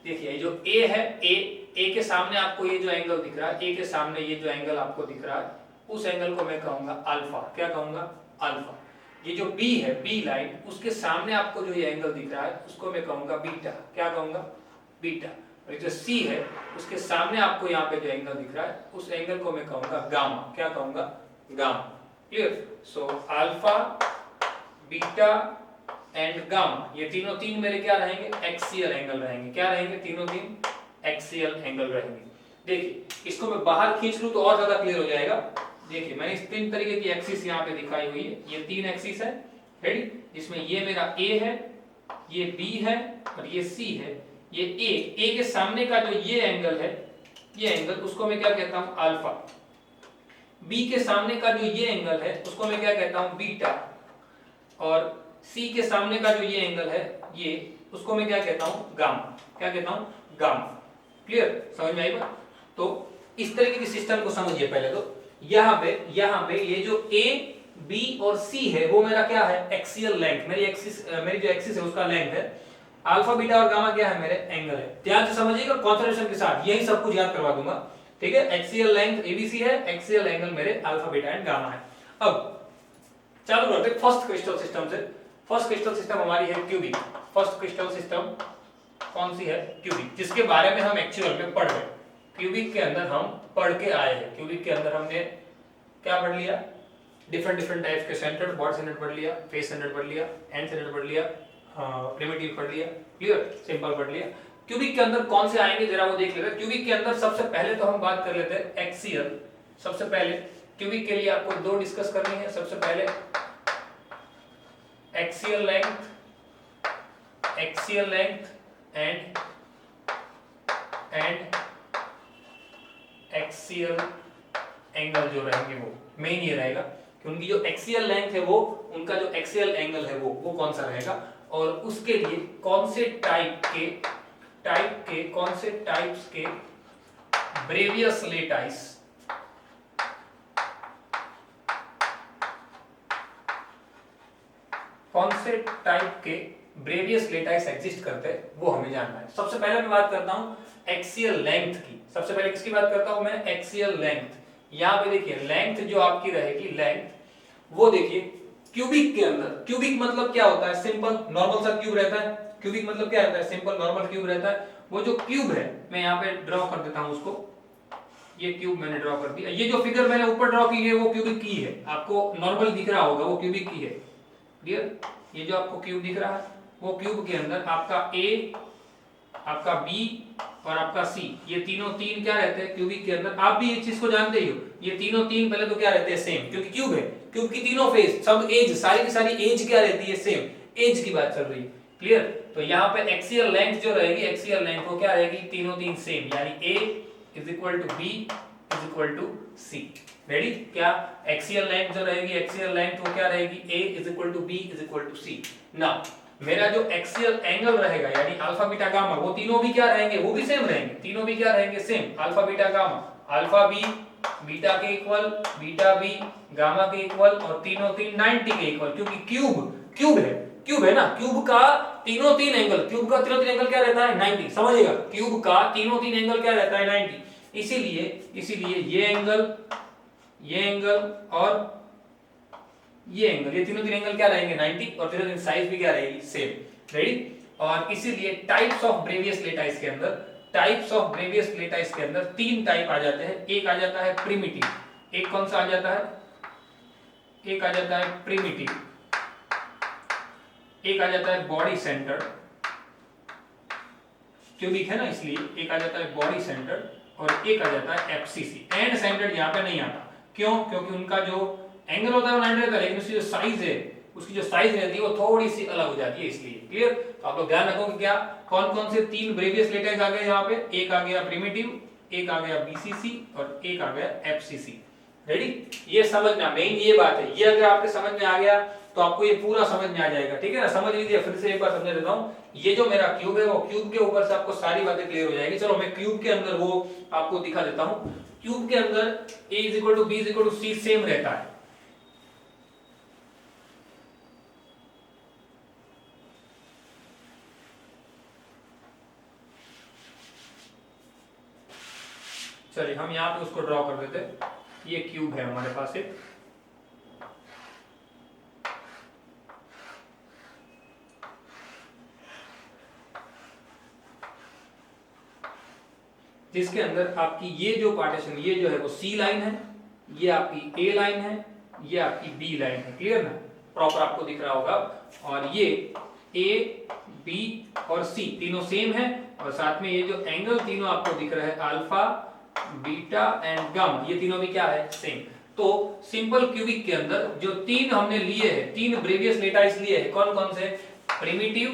देखिए जो ए है, ए के सामने आपको ये जो एंगल दिख रहा है, ए के सामने ये जो एंगल आपको दिख रहा है, उस एंगल को मैं कहूंगा अल्फा। क्या कहूंगा, अल्फा। ये जो बी है, बी लाइन, उसके सामने आपको जो ये एंगल दिख रहा है उसको मैं कहूंगा बीटा। क्या कहूंगा, बीटा। और जो सी है उसके सामने आपको यहाँ पे जो एंगल दिख रहा है उस एंगल को मैं कहूंगा गामा। क्या कहूंगा, gamma. Clear. So alpha, beta and gamma, ये तीनों 3 मेरे क्या रहेंगे, एक्सियल एंगल रहेंगे। क्या रहेंगे, तीनों 3 एक्सियल एंगल रहेंगे। देखिए इसको मैं बाहर खींच लूं तो और ज्यादा क्लियर हो जाएगा। देखिए मैंने इस 3 तरीके की एक्सिस यहाँ पे दिखाई हुई है। ये 3 एक्सिस है, रेडी, जिसमें ये मेरा ए है, ये बी है और ये सी है। ये ए के सामने का जो ये एंगल है, ये एंगल, उसको मैं क्या कहता हूं, अल्फा। बी के सामने का जो ये एंगल है उसको मैं क्या कहता हूं, बीटा। और सी के सामने का जो ये एंगल है, ये, उसको मैं क्या कहता हूं, गामा। क्या कहता हूं, गामा। क्लियर, समझ में आई बात। तो इस तरीके की सिस्टम को समझिए पहले तो। यहाँ पे ये जो ए बी और सी है वो मेरा क्या है, एक्सियल लेंथ, मेरी जो एक्सिस है उसका लेंथ है। अल्फा बीटा और गामा क्या है, मेरे एंगल है। ध्यान से समझिएगा, कंसंट्रेशन के साथ यही सब कुछ याद करवा दूंगा, ठीक है। एक्सियल लेंथ एबीसी है, एक्सियल एंगल मेरे अल्फा बीटा एंड गामा है। अब चालू करते फर्स्ट क्रिस्टल सिस्टम से। फर्स्ट क्रिस्टल सिस्टम हमारी है क्यूबिक। फर्स्ट क्रिस्टल सिस्टम कौन सी है, क्यूबिक, जिसके बारे में हम एक्चुअल में पढ़ रहे हैं। क्यूबिक के अंदर हम पढ़ के आए हैं। क्यूबिक के अंदर हमने क्या पढ़ लिया, डिफरेंट टाइप्स के सेंटर्ड, बॉडी सेंटर्ड पढ़ लिया, फेस सेंटर्ड पढ़ लिया, एंड सेंटर्ड पढ़ लिया, प्रिमिटिव पढ़ लिया, क्लियर, सिंपल पढ़ लिया। क्यूबिक के अंदर कौन से आएंगे जरा वो देख लेते हैं। क्यूबिक के अंदर सबसे पहले तो हम बात कर लेते हैं एक्सियल। सबसे पहले क्यूबिक के लिए आपको दो डिस्कस करनी है। सबसे पहले axial length and axial angle जो रहेंगे वो मेन ये रहेगा कि उनकी जो एक्सियल लेंथ है वो, उनका जो एक्सियल एंगल है वो कौन सा रहेगा, और उसके लिए कौन से टाइप्स के ब्रेवियस लेटाइस एग्जिस्ट करते हैं वो हमें जानना है। सबसे पहले मैं बात करता हूं एक्सियल लेंथ की। सबसे पहले किसकी बात करता हूं मैं, एक्सियल लेंथ। यहां पे देखिए लेंथ जो आपकी रहेगी, लेंथ वो देखिए क्यूबिक के अंदर, क्यूबिक मतलब क्या होता है, सिंपल नॉर्मल सा क्यूब रहता है। क्यूबिक मतलब क्या रहता है, सिंपल नॉर्मल क्यूब रहता है। वो जो क्यूब है मैं यहाँ पे ड्रॉ कर देता हूं उसको, ये क्यूब मैंने ड्रॉ कर दिया। ये जो फिगर मैंने ऊपर ड्रॉ की है वो क्यूबिक की है, आपको नॉर्मल दिख रहा होगा वो क्यूबिक की है, क्लियर। ये जो आपको क्यूब दिख रहा है वो क्यूब के अंदर आपका ए, आपका बी और आपका सी, ये तीनों तीन क्या रहते हैं क्यूबिक के अंदर। आप भी ये चीज को जानते ही हो, ये तीनों तीन पहले तो क्या रहते हैं, सेम, क्योंकि क्यूब है। क्यूब की तीनों फेस, सब एज, सारी की सारी एज क्या रहती है, सेम, एज की बात चल रही है, क्लियर। तो यहाँ पे एक्सियल लेंथ जो रहेगी, एक्सियल लेंथ वो क्या रहेगी, तीनों तीन सेम, यानी A is equal to B is equal to C. Ready, क्या एक्सियल लेंथ जो रहेगी, एक्सियल लेंथ वो क्या रहेगी, A is equal to B is equal to C. Now मेरा जो एक्सियल एंगल रहेगा यानी अल्फा बीटा गामा, वो तीनों भी क्या रहेंगे, वो भी सेम रहेंगे। तीनों भी क्या रहेंगे, same, alpha beta gamma, alpha बी बीटा के इक्वल, बीटा बी गामा के इक्वल, और तीनों तीन 90 के इक्वल, क्योंकि क्यूब है ना, क्यूब का तीनों तीन एंगल क्या रहता है, 90। समझिएगा, क्यूब का तीनों तीन एंगल क्या रहता है, 90। इसीलिए ये एंगल और ये एंगल, ये तीनों तीन एंगल क्या रहेंगे, 90, और तीनों तीन साइज भी क्या रहेगी, सेम। रेडी, और इसीलिए टाइप्स ऑफ ब्रेवियस लेटाइस के अंदर तीन टाइप आ जाते हैं। एक आ जाता है प्रिमिटिव, एक कौन सा आ जाता है, एक आ जाता है प्रिमिटिव, एक आ जाता है बॉडी सेंटर, क्यूबिक है ना इसलिए, एक आ जाता है बॉडी सेंटर, और एक आ जाता है एफसीसी। एंड सेंटर्ड यहाँ पे नहीं आता, क्यों, क्योंकि उनका जो एंगल होता है वो 90 रहता है, लेकिन उसकी जो साइज है, रहती है वो थोड़ी सी अलग हो जाती है, इसलिए, क्लियर। तो आप लोग ध्यान रखो कि क्या कौन कौन से तीन ब्रेवियस लेटाइस आ गए यहाँ पे, एक आ गया प्रिमिटिव, एक आ गया बीसीसी, और एक आ गया एफसीसी। रेडी, ये समझना, मेन ये बात है। ये अगर आपके समझ में आ गया तो आपको ये पूरा समझ में आ जाएगा, ठीक है ना। समझ लीजिए, फिर से एक बार समझा देता हूँ। ये जो मेरा क्यूब है वो क्यूब के ऊपर से आपको सारी बातें क्लियर हो जाएगी। चलो मैं क्यूब के अंदर वो आपको दिखा देता हूँ। क्यूब के अंदर a is equal to B is equal to c same रहता है। चलिए हम यहाँ पे उसको ड्रॉ कर देते। ये क्यूब है हमारे पास एक, जिसके अंदर आपकी ये जो पार्टीशन, ये जो है वो सी लाइन है, ये आपकी ए लाइन है, ये आपकी बी लाइन है, क्लियर ना, प्रॉपर आपको दिख रहा होगा। और ये ए बी और सी तीनों सेम है, और साथ में ये जो एंगल तीनों आपको दिख रहा है, अल्फा बीटा एंड गामा, ये तीनों भी क्या है, सेम। तो सिंपल क्यूबिक के अंदर जो तीन हमने लिए हैं, तीन ब्रेवियस लेटाइस लिए हैं, कौन कौन से, प्रिमिटिव,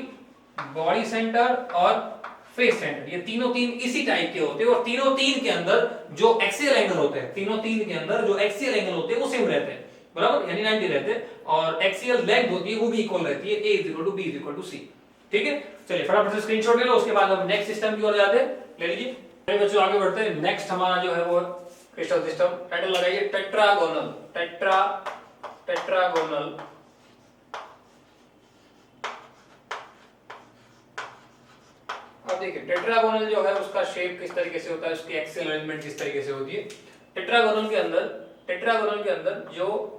बॉडी सेंटर और फेस सेंटर, ये तीनों तीन इसी टाइप के होते हैं। और तीनों तीन के अंदर जो एक्सियल एंगल होते हैं, तीनों तीन के अंदर जो एक्सियल एंगल होते हैं वो सेम रहते हैं, बराबर, यानी 90 रहते हैं। और एक्सियल लेंथ होती है वो भी इक्वल रहती है, a equal to b equal to c। ठीक है, चलिए फटाफट से स्क्रीनशॉट ले लो, उसके बाद हम नेक्स्ट सिस्टम की ओर जाते हैं। ले लीजिए, चलिए बच्चों आगे बढ़ते हैं। नेक्स्ट हमारा जो है वो क्रिस्टल सिस्टम। टाइटल लगाइए टेट्रागोनल। टेट्रागोनल। अब देखिए टेट्रागोनल जो है उसका शेप किस तरीके से होता है, उसकी एक्सियल अरेंजमेंट किस तरीके से होती है। टेट्रागोनल के अंदर जो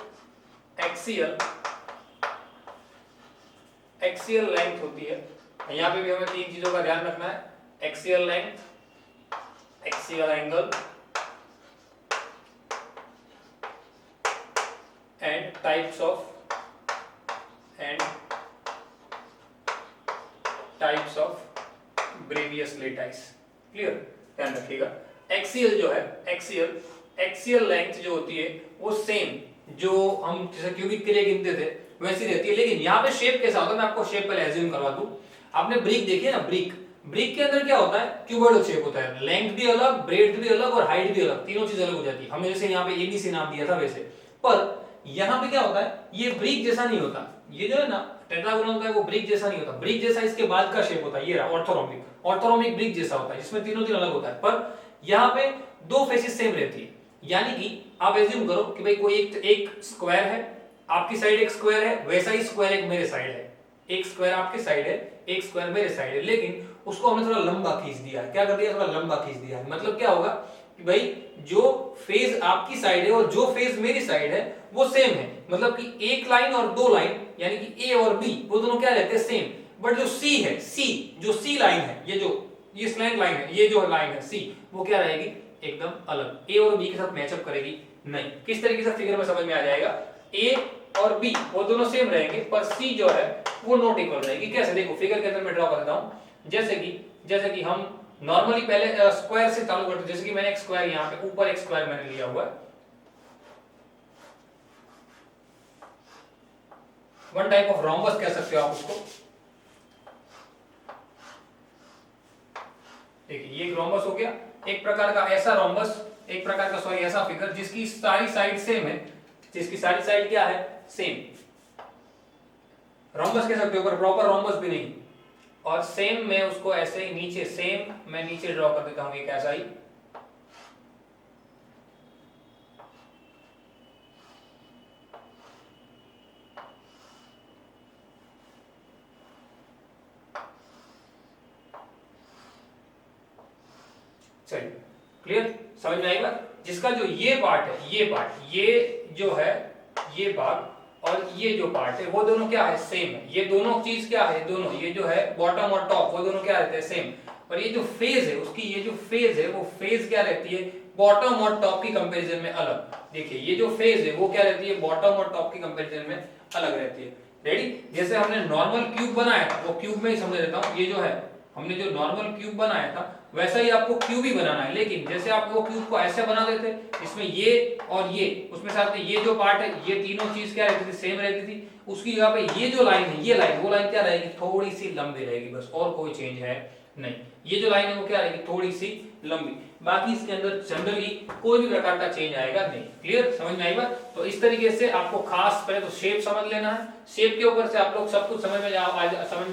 एक्सियल लेंथ होती है, यहाँ पे भी हमें तीन चीजों का ध्यान रखना है। Axial length, axial angle and types of Bravais lattice. Clear, ध्यान रखिएगा। एक्सियल जो है, एक्सियल लेंथ जो होती है वो सेम जो हम जैसे क्यूबिक के लिए गिनते थे वैसी रहती है, लेकिन यहाँ पे शेप कैसा होता है, मैं आपको शेप पहले एज्यूम करवा दूं। आपने ब्रिक देखी है ना, ब्रिक के अंदर क्या होता है, क्यूबॉइडल शेप होता है। लेंथ भी अलग, ब्रेड्थ भी अलग और हाइट भी अलग, तीनों चीज अलग हो जाती है। हमने जैसे यहाँ पे एबीसी नाम दिया था वैसे, पर यहाँ पे क्या होता है, ये ब्रिक जैसा नहीं होता। ये जो है ना टेट्रागोनल का, वो ब्रिक जैसा नहीं होता। ब्रिक जैसा इसके बाद का शेप होता है, ये ऑर्थोरोमिक ब्रिक जैसा होता है, जिसमें तीनों अलग होता है। पर यहाँ पे दो फेसेस सेम रहती है, यानी कि आप एज्यूम करो कि भाई कोई एक स्क्वायर है, आपकी साइड एक स्क्वायर है, वैसा ही स्क्वायर एक मेरे साइड है। एक स्क्वायर आपकी साइड है, एक स्क्वायर मेरे साइड है, लेकिन उसको हमने थोड़ा लंबा खींच दिया है। क्या कर दिया, थोड़ा लंबा खींच दिया है। मतलब क्या होगा कि भाई जो फेज आपकी साइड है और जो फेज मेरी साइड है वो सेम है। मतलब कि एक लाइन और दो लाइन, यानी कि ए और बी, वो दोनों क्या रहते हैं, सेम। बट जो सी है, जो सी लाइन है, ये स्लैंट लाइन है, ये जो लाइन है सी, वो क्या रहेगी, एकदम अलग। ए और बी के साथ मैचअप करेगी नहीं। किस तरीके से फिगर में समझ में आ जाएगा, ए और बी वो दोनों सेम रहेंगे, पर सी जो है वो नॉट इक्वल रहेगी। कैसे, देखो फिगर के अंदर मैं ड्रॉ कर देता हूं। जैसे कि हम नॉर्मली पहले स्क्वायर से चालू करते हैं। जैसे कि मैंने एक स्क्वायर यहाँ पे ऊपर एक स्क्वायर मैंने लिया हुआ है, वन टाइप ऑफ रोम्बस कह सकते हो आप उसको। देखिए ये एक रोम्बस हो गया, एक प्रकार का ऐसा रोम्बस, एक प्रकार का सॉरी ऐसा फिगर जिसकी सारी साइड सेम है, जिसकी सारी साइड क्या है, सेम। रोम्बस कह सकते हो, पर प्रॉपर रोम्बस भी नहीं। और सेम मैं उसको ऐसे ही नीचे, सेम मैं नीचे ड्रॉ कर देता हूं, एक ऐसा ही। चलिए क्लियर, समझ में आएगा। जिसका जो ये पार्ट है, ये जो है, ये भाग और ये जो पार्ट है, वो दोनों क्या है, सेम है। ये दोनों चीज क्या है, दोनों ये जो है बॉटम और टॉप, वो दोनों क्या रहते हैं, सेम। और ये जो फेज है उसकी, ये जो फेज है वो फेज क्या रहती है, बॉटम और टॉप की कंपैरिजन में अलग। देखिए ये जो फेज है वो क्या रहती है, बॉटम और टॉप की कंपैरिजन में अलग रहती है। रेडी, जैसे हमने नॉर्मल क्यूब बनाया था, वो क्यूब में ही समझ लेता हूं। ये जो है हमने जो नॉर्मल क्यूब बनाया था वैसा ही आपको क्यूब ही बनाना है, लेकिन जैसे आप वो क्यूब को ऐसे बना देते, इसमें ये और ये, उसमें साथ में ये जो पार्ट है, ये तीनों चीज क्या रहती थी, सेम रहती थी। उसकी जगह पे ये जो लाइन है, ये लाइन, वो लाइन क्या रहेगी, थोड़ी सी लंबी रहेगी, बस, और कोई चेंज है नहीं। ये जो लाइन है वो क्या रहेगी, थोड़ी सी लंबी। बाकी इसके अंदर जनरली कोई भी प्रकार का चेंज आएगा नहीं। क्लियर, समझ में आएगा। तो इस तरीके से आपको खास पहले तो शेप समझ लेना है, शेप के ऊपर से आप लोग सब कुछ समझ में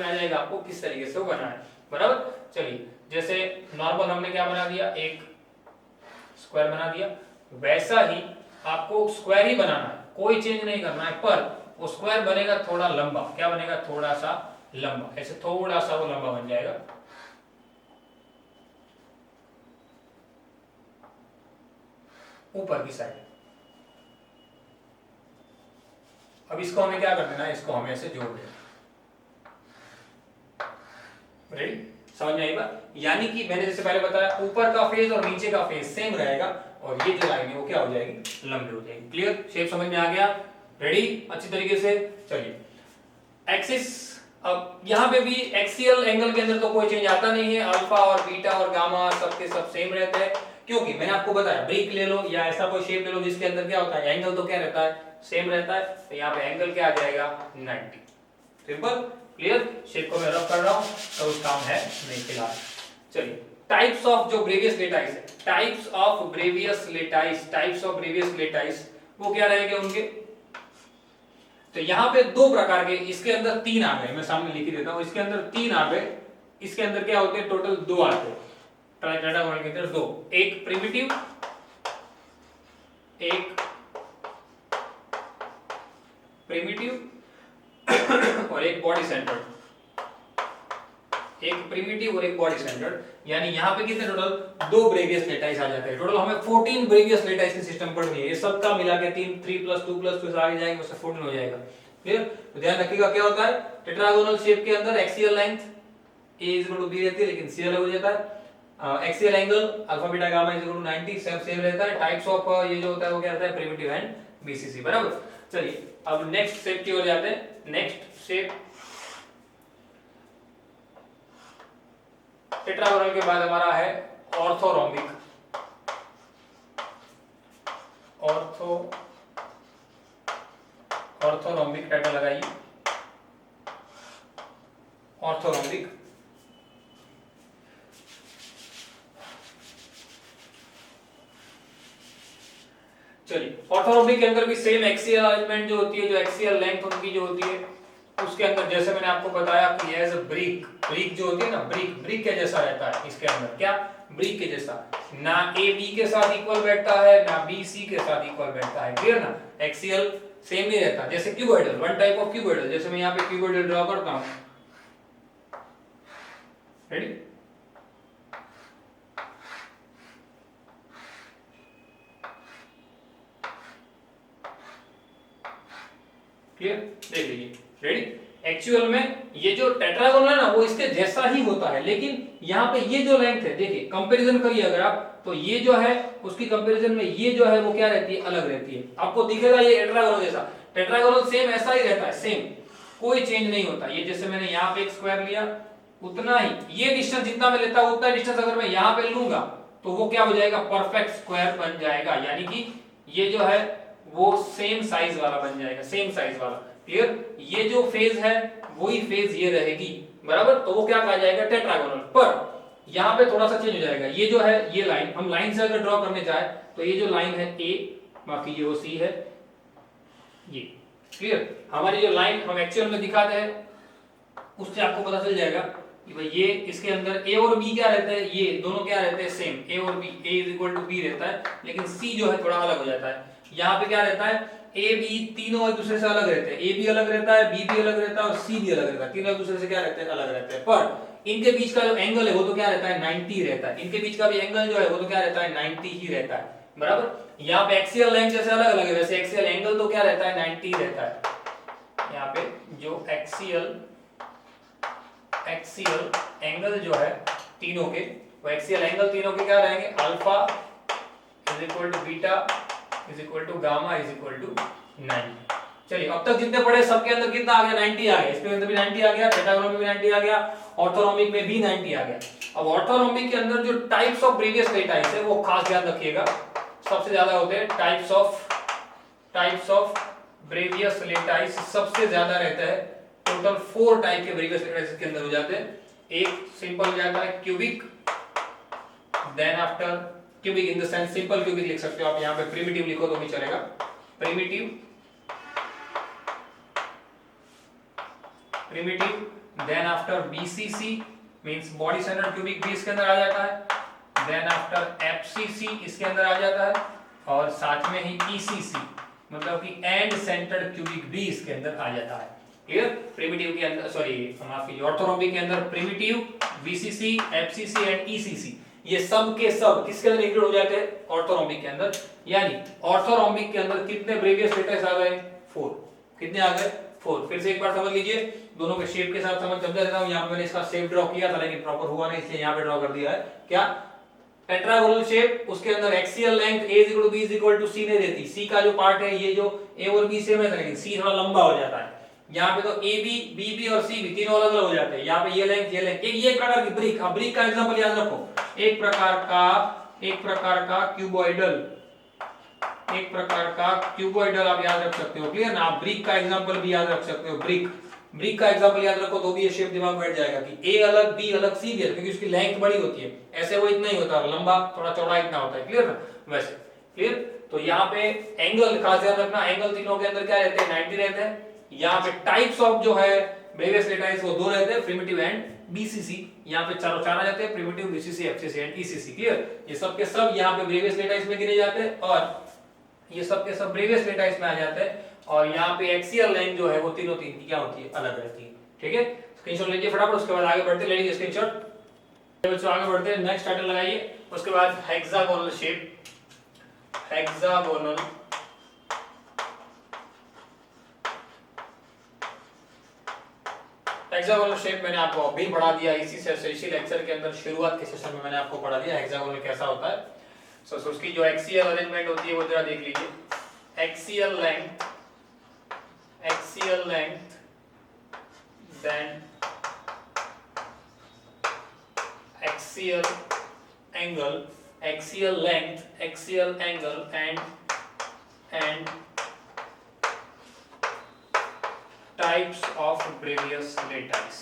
आ जाएगा आपको किस तरीके से वो बना है, बराबर। चलिए जैसे नॉर्मल हमने क्या बना दिया, एक स्क्वायर बना दिया, वैसा ही आपको स्क्वायर ही बनाना है, कोई चेंज नहीं करना है। पर वो स्क्वायर बनेगा थोड़ा लंबा, क्या बनेगा, थोड़ा सा लंबा, ऐसे थोड़ा सा वो लंबा बन जाएगा। ऊपर की साइड। अब इसको हमें क्या कर देना है, इसको हमें ऐसे जोड़ देना। रेडी, समझ में आएगा। यानी कि मैंने जैसे पहले बताया, ऊपर का फेज और नीचे का फेज सेम रहेगा, और ये जो लाइन है वो क्या हो जाएगी, लंबी हो जाएगी। क्लियर, शेप समझ में आ गया। रेडी, अच्छी तरीके से। चलिए एक्सिस, अब यहाँ पे भी एक्सियल एंगल के अंदर तो कोई चेंज आता नहीं है, अल्फा और बीटा और गामा सबके सब सेम रहते हैं, क्योंकि मैंने आपको बताया ब्रिक ले लो या ऐसा कोई शेप ले लो जिसके अंदर क्या होता है, एंगल तो क्या रहता है, सेम रहता है। तो यहाँ पे एंगल क्या आ जाएगा, 90। Simple, clear. शेप को मैं रफ कर रहा हूं तो उस काम है नहीं फिलहाल। चलिए टाइप्स ऑफ जो ब्रेवियस लेटाइस है, टाइप्स ऑफ ब्रेवियस लेटाइस वो क्या रहेंगे उनके। तो यहाँ पे दो प्रकार के, इसके अंदर तीन आ गए, मैं सामने लिख ही देता हूं। इसके अंदर तीन आ गए, इसके अंदर क्या होते हैं, टोटल दो आते हैं। टेट्रागोनल के अंदर दो, एक प्रिमिटिव, एक प्रिमिटिव और एक बॉडी सेंटर्ड, एक प्रिमिटिव और एक बॉडी सेंटर्ड। यानी यहाँ पे कितने टोटल, दो ब्रेवियस लेटाइस आ जाते हैं। टोटल हमें 14 ब्रेवियस लेटाइस की सिस्टम पढ़नी है। ये सबका मिला के 3 + 2 + 2 आगे जाएंगे, उससे 14 हो जाएगा। क्लियर? तो ध्यान रखिएगा क्या होता है, टेट्रागोनल शेप के अंदर एक्सियल लेंथ a = b रहती है, लेकिन c अलग हो जाता है। Axial angle alpha beta gamma = 90 सब सेम रहता है। टाइप्स ऑफ ये जो होता है वो क्या रहता है, प्रिमिटिव एंड बीसीसी। बराबर। चलिए अब नेक्स्ट शेप की ओर जाते हैं। नेक्स्ट शेप टेट्रागोनल के बाद हमारा है ऑर्थोरोम्बिक। ऑर्थोरोम्बिक टाइटल लगाइए, ऑर्थोरोम्बिक। चलिए ऑर्थोरोम्बिक के अंदर भी सेम एक्सियल अरेंजमेंट जो होती है, जो एक्सियल लेंथ उनकी जो होती है, उसके अंदर जैसे मैंने आपको बताया कि एज अ ब्रिक, ब्रिक जो होती है ना, ब्रिक के जैसा रहता है। इसके अंदर क्या, ब्रिक के जैसा, ना ए बी के साथ इक्वल बैठता है, ना बी सी के साथ इक्वल बैठता है। क्लियर ना? एक्सियल सेम नहीं रहता। जैसे cuboidal, one type of cuboidal, जैसे मैं यहाँ पे क्यूबॉइडल ड्रॉ करता हूँ। रेडी? क्लियर? देख लीजिए। रेडी? एक्चुअल में ये जो टेट्रागोनल है ना, वो इसके जैसा ही होता है, लेकिन यहाँ पे ये जो लेंथ है, देखिए कंपैरिजन करिए अगर आप, तो ये जो है उसकी कंपैरिजन में ये जो है वो क्या रहती है, अलग रहती है। आपको दिखेगा ये टेट्रागोनल जैसा, टेट्रागोनल सेम ऐसा ही रहता है, सेम, कोई चेंज नहीं होता। ये जैसे मैंने यहाँ पे एक स्क्वायर लिया, उतना ही, ये डिस्टेंस जितना मैं लेता हूं उतना डिस्टेंस अगर मैं यहाँ पे लूंगा तो वो क्या हो जाएगा, परफेक्ट स्क्वायर बन जाएगा। यानी कि ये जो है वो सेम साइज वाला बन जाएगा, सेम साइज वाला। क्लियर? ये जो फेज है वही फेज ये रहेगी। बराबर? तो वो क्या कहा जाएगा, टेट्रागोनल। पर यहाँ पे थोड़ा सा चेंज हो जाएगा। ये जो है, ये लाइन, हम लाइन से अगर ड्रॉ करने जाए तो ये जो लाइन है ए, बाकी ये वो सी है, ये। क्लियर? हमारी जो लाइन हम एक्चुअल में दिखाते हैं उससे आपको पता चल जाएगा कि भाई ये इसके अंदर ए और बी क्या रहता है, ये दोनों क्या रहते हैं, सेम, ए और बी, ए = b रहता है, लेकिन सी जो है थोड़ा अलग हो जाता है। यहाँ पे क्या रहता है, ए बी तीनों एक दूसरे से अलग रहते हैं, ए भी अलग रहता है, बी भी अलग रहता है और सी भी अलग रहता है। तीनों एक दूसरे से क्या रहते हैं, अलग रहते हैं। पर इनके बीच का जो एंगल है वो तो क्या रहता है, 90 रहता है। इनके बीच का भी एंगल जो है वो तो क्या रहता है, 90 ही रहता है। बराबर? यहाँ पे एक्सियल लेंथ जैसे अलग अलग है, वैसे एक्सियल एंगल तो क्या रहता है, 90 रहता है। यहाँ पे जो एक्सियल एंगल जो है तीनों के, वो एक्सियल एंगल तीनों के क्या रहेंगे, अल्फा = बीटा = गामा = 90। चलिए अब तक जितने पढ़े सबके अंदर कितना आ गया, 90 आ गया। इसके अंदर भी 90 आ गया, टेट्रागोनल में भी 90 आ गया, ऑर्थोरोम्बिक में भी 90 आ गया। अब ऑर्थोरोम्बिक के अंदर जो टाइप्स ऑफ प्रीवियस लेटाइस है वो खास ध्यान रखिएगा, सबसे ज्यादा होते हैं टाइप्स ऑफ ब्रेवियस लेटाइस, सबसे ज्यादा रहता है। टोटल 4 टाइप के ब्रेवियस लेटाइस के अंदर हो जाते हैं। एक सिंपल हो जाता है cubic, then after cubic in the sense simple cubic लिख सकते हो आप, यहाँ पे प्रिमिटिव लिखो तो भी चलेगा, primitive, then after BCC means body centred cubic भी इसके अंदर आ जाता है, देन आफ्टर एफसीसी इसके अंदर आ जाता है, और साथ में ही ईसीसी मतलब कि एंड सेंटर्ड क्यूबिक भी इसके अंदर आ जाता है। क्लियर? प्रिमिटिव के अंदर, सॉरी माफ कीजिए, ऑर्थोरोम्बिक के अंदर primitive, BCC, FCC and ECC, ये सब के सब किसके अंदर इंक्लूड हो जाते हैं, ऑर्थोरोम्बिक के अंदर। यानी ऑर्थोरोम्बिक के अंदर कितने ब्रेवियस लेटाइस आ गए, 4। कितने आ गए, 4। फिर से एक बार समझ लीजिए, दोनों के शेप के साथ समझ देता हूं। यहाँ पे मैंने इसका शेप ड्रॉ किया था लेकिन प्रॉपर हुआ नहीं, इसलिए यहाँ पे ड्रॉ कर दिया है। क्या, टेट्रागोनल शेप, उसके अंदर axial length a = b = c नहीं रहती। c का जो पार्ट है, ये जो a और b सेम है लेकिन c थोड़ा लंबा हो जाता है। यहाँ पे तो a b, b b और c भी तीनों अलग अलग हो जाते हैं। यहाँ पे ये लेंथ, ये लेंथ, ये एक प्रकार की ब्रिक, हाँ ब्रिक का एग्जांपल याद रखो, एक प्रकार का क्यूबॉइडल, एक प्रकार का क्यूबॉइडल आप याद रख सकते हो। क्लियर ना? आप ब्रिक का एग्जांपल भी याद रख सकते हो, ब्रिक का एग्जांपल याद रखो तो भी ये शेप दिमाग में बैठ जाएगा कि a अलग, b अलग, c भी अलग, क्योंकि उसकी लेंथ बड़ी होती है। ऐसे वो इतना ही होता है, लंबा थोड़ा चौड़ा इतना होता है। क्लियर ना? वैसे क्लियर। तो यहाँ पे एंगल खास ध्यान रखना, एंगल तीनों के अंदर क्या रहते हैं, 90 रहते हैं। यहाँ पे टाइप्स ऑफ जो है ब्रेवियस लेटाइस वो 2 रहते हैं, प्रिमिटिव एंड बीसीसी, यहाँ पे चारों चार आ जाते हैं, primitive, BCC, FCC and ECC. Clear, ये सब के सब यहाँ पे ब्रेवियस लेटाइस में गिने जाते हैं और ये सब के सब ब्रेवियस लेटाइस में आ जाते हैं और यहाँ पे एक्सियल लाइन जो है वो तीनों तीन की क्या होती है, अलग रहती है। ठीक है, स्क्रीनशॉट लीजिए फटाफट, उसके बाद आगे बढ़ते, ले लीजिए स्क्रीनशॉट। बच्चों आगे बढ़ते हैं, नेक्स्ट टाइटल लगाइए। उसके बाद hexagonal shape, hexagonal hexagonal shape मैंने आपको अभी पढ़ा दिया, इसी लेक्चर के अंदर शुरुआत के सेशन में मैंने आपको पढ़ा दिया हेक्सागोनल कैसा होता है। सो उसकी जो एक्सियल अरेंजमेंट होती है वो जरा देख लीजिए। Axial length then axial angle, axial length, axial angle and types of Bravais lattice.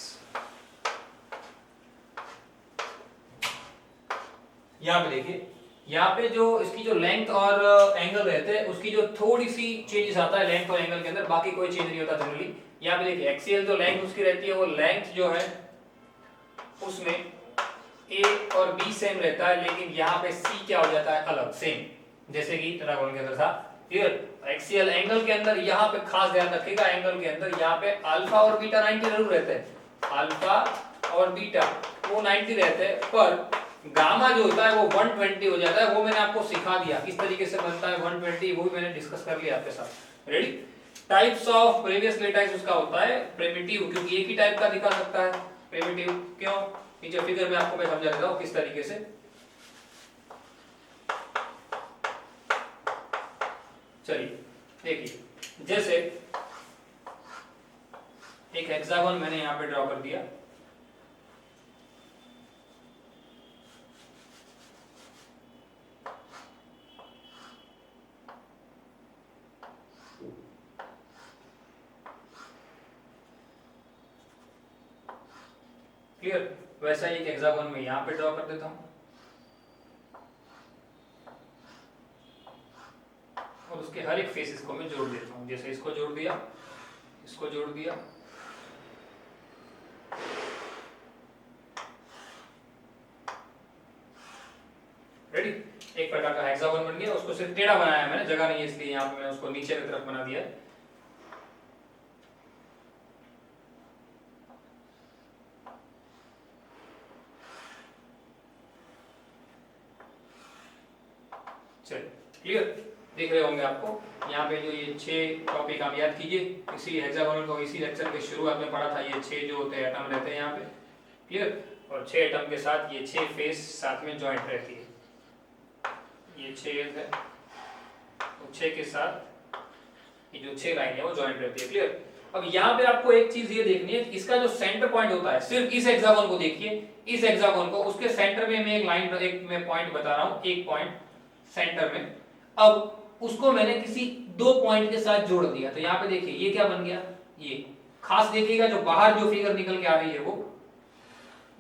यहां पे देखिए, यहाँ पे जो इसकी जो लेंथ और एंगल रहते हैं उसकी जो थोड़ी सी चेंजेस आता है लेंथ और एंगल के अंदर, बाकी कोई चेंज नहीं होता जनरली। यहाँ पे देखिए एक्सियल जो लेंथ उसकी रहती है वो लेंथ जो है उसमें ए और बी सेम रहता है, लेकिन यहाँ पे सी क्या हो जाता है, अलग, सेम, जैसे कि टेरागोन के अंदर था। क्लियर, एक्सियल एंगल के अंदर यहाँ पे खास ध्यान रखिएगा, एंगल के अंदर यहाँ पे अल्फा और बीटा 90 जरूर रहते हैं, अल्फा और बीटा वो 90 रहते हैं, पर गामा जो होता है वो 120 हो जाता है। वो मैंने आपको सिखा दिया किस तरीके से बनता है 120, वो भी मैंने डिस्कस कर लिया आपके साथ। Ready, types of Bravais lattice उसका होता है प्रिमिटिव, क्योंकि एक ही टाइप का दिखा सकता है प्रिमिटिव। क्यों, नीचे फिगर में आपको मैं समझा देता हूं किस तरीके से। चलिए देखिए, जैसे एक हेक्सागोन मैंने यहां पे ड्रॉ कर दिया, क्लियर, वैसा ही एक हेक्सागोन में यहां पे ड्रॉ कर देता हूं और उसके हर एक फेसेस को मैं जोड़ देता हूं। जैसे इसको जोड़ दिया, इसको जोड़ दिया, रेडी, एक प्रकार का हेक्सागोन बन गया। उसको सिर्फ टेढ़ा बनाया मैंने, जगह नहीं है इसलिए यहाँ पे मैंने उसको नीचे की तरफ बना दिया। चलिए क्लियर, दिख रहे होंगे आपको यहाँ पे जो ये 6 टॉपिक आप याद कीजिए, इसी हेक्सागोनल को इसी लेक्चर के शुरुआत में पढ़ा था। ये 6 जो होते हैं एटम रहते हैं यहाँ पे, क्लियर, और 6 एटम के साथ ये 6 फेस साथ में जॉइंट रहती है। ये 6 है, तो 6 के साथ ये जो 6 लाइन है वो जॉइंट रहती है। क्लियर, अब यहाँ पे आपको एक चीज ये देखनी है, इसका जो सेंटर पॉइंट होता है, सिर्फ इस हेक्सागोन को देखिए, इस हेक्सागोन को, उसके सेंटर में मैं एक लाइन, एक मैं पॉइंट बता रहा हूँ, एक पॉइंट सेंटर में। अब उसको मैंने किसी 2 पॉइंट के साथ जोड़ दिया, तो यहाँ पे देखिए ये क्या बन गया, ये खास देखिएगा, जो बाहर जो फिगर निकल के आ रही है वो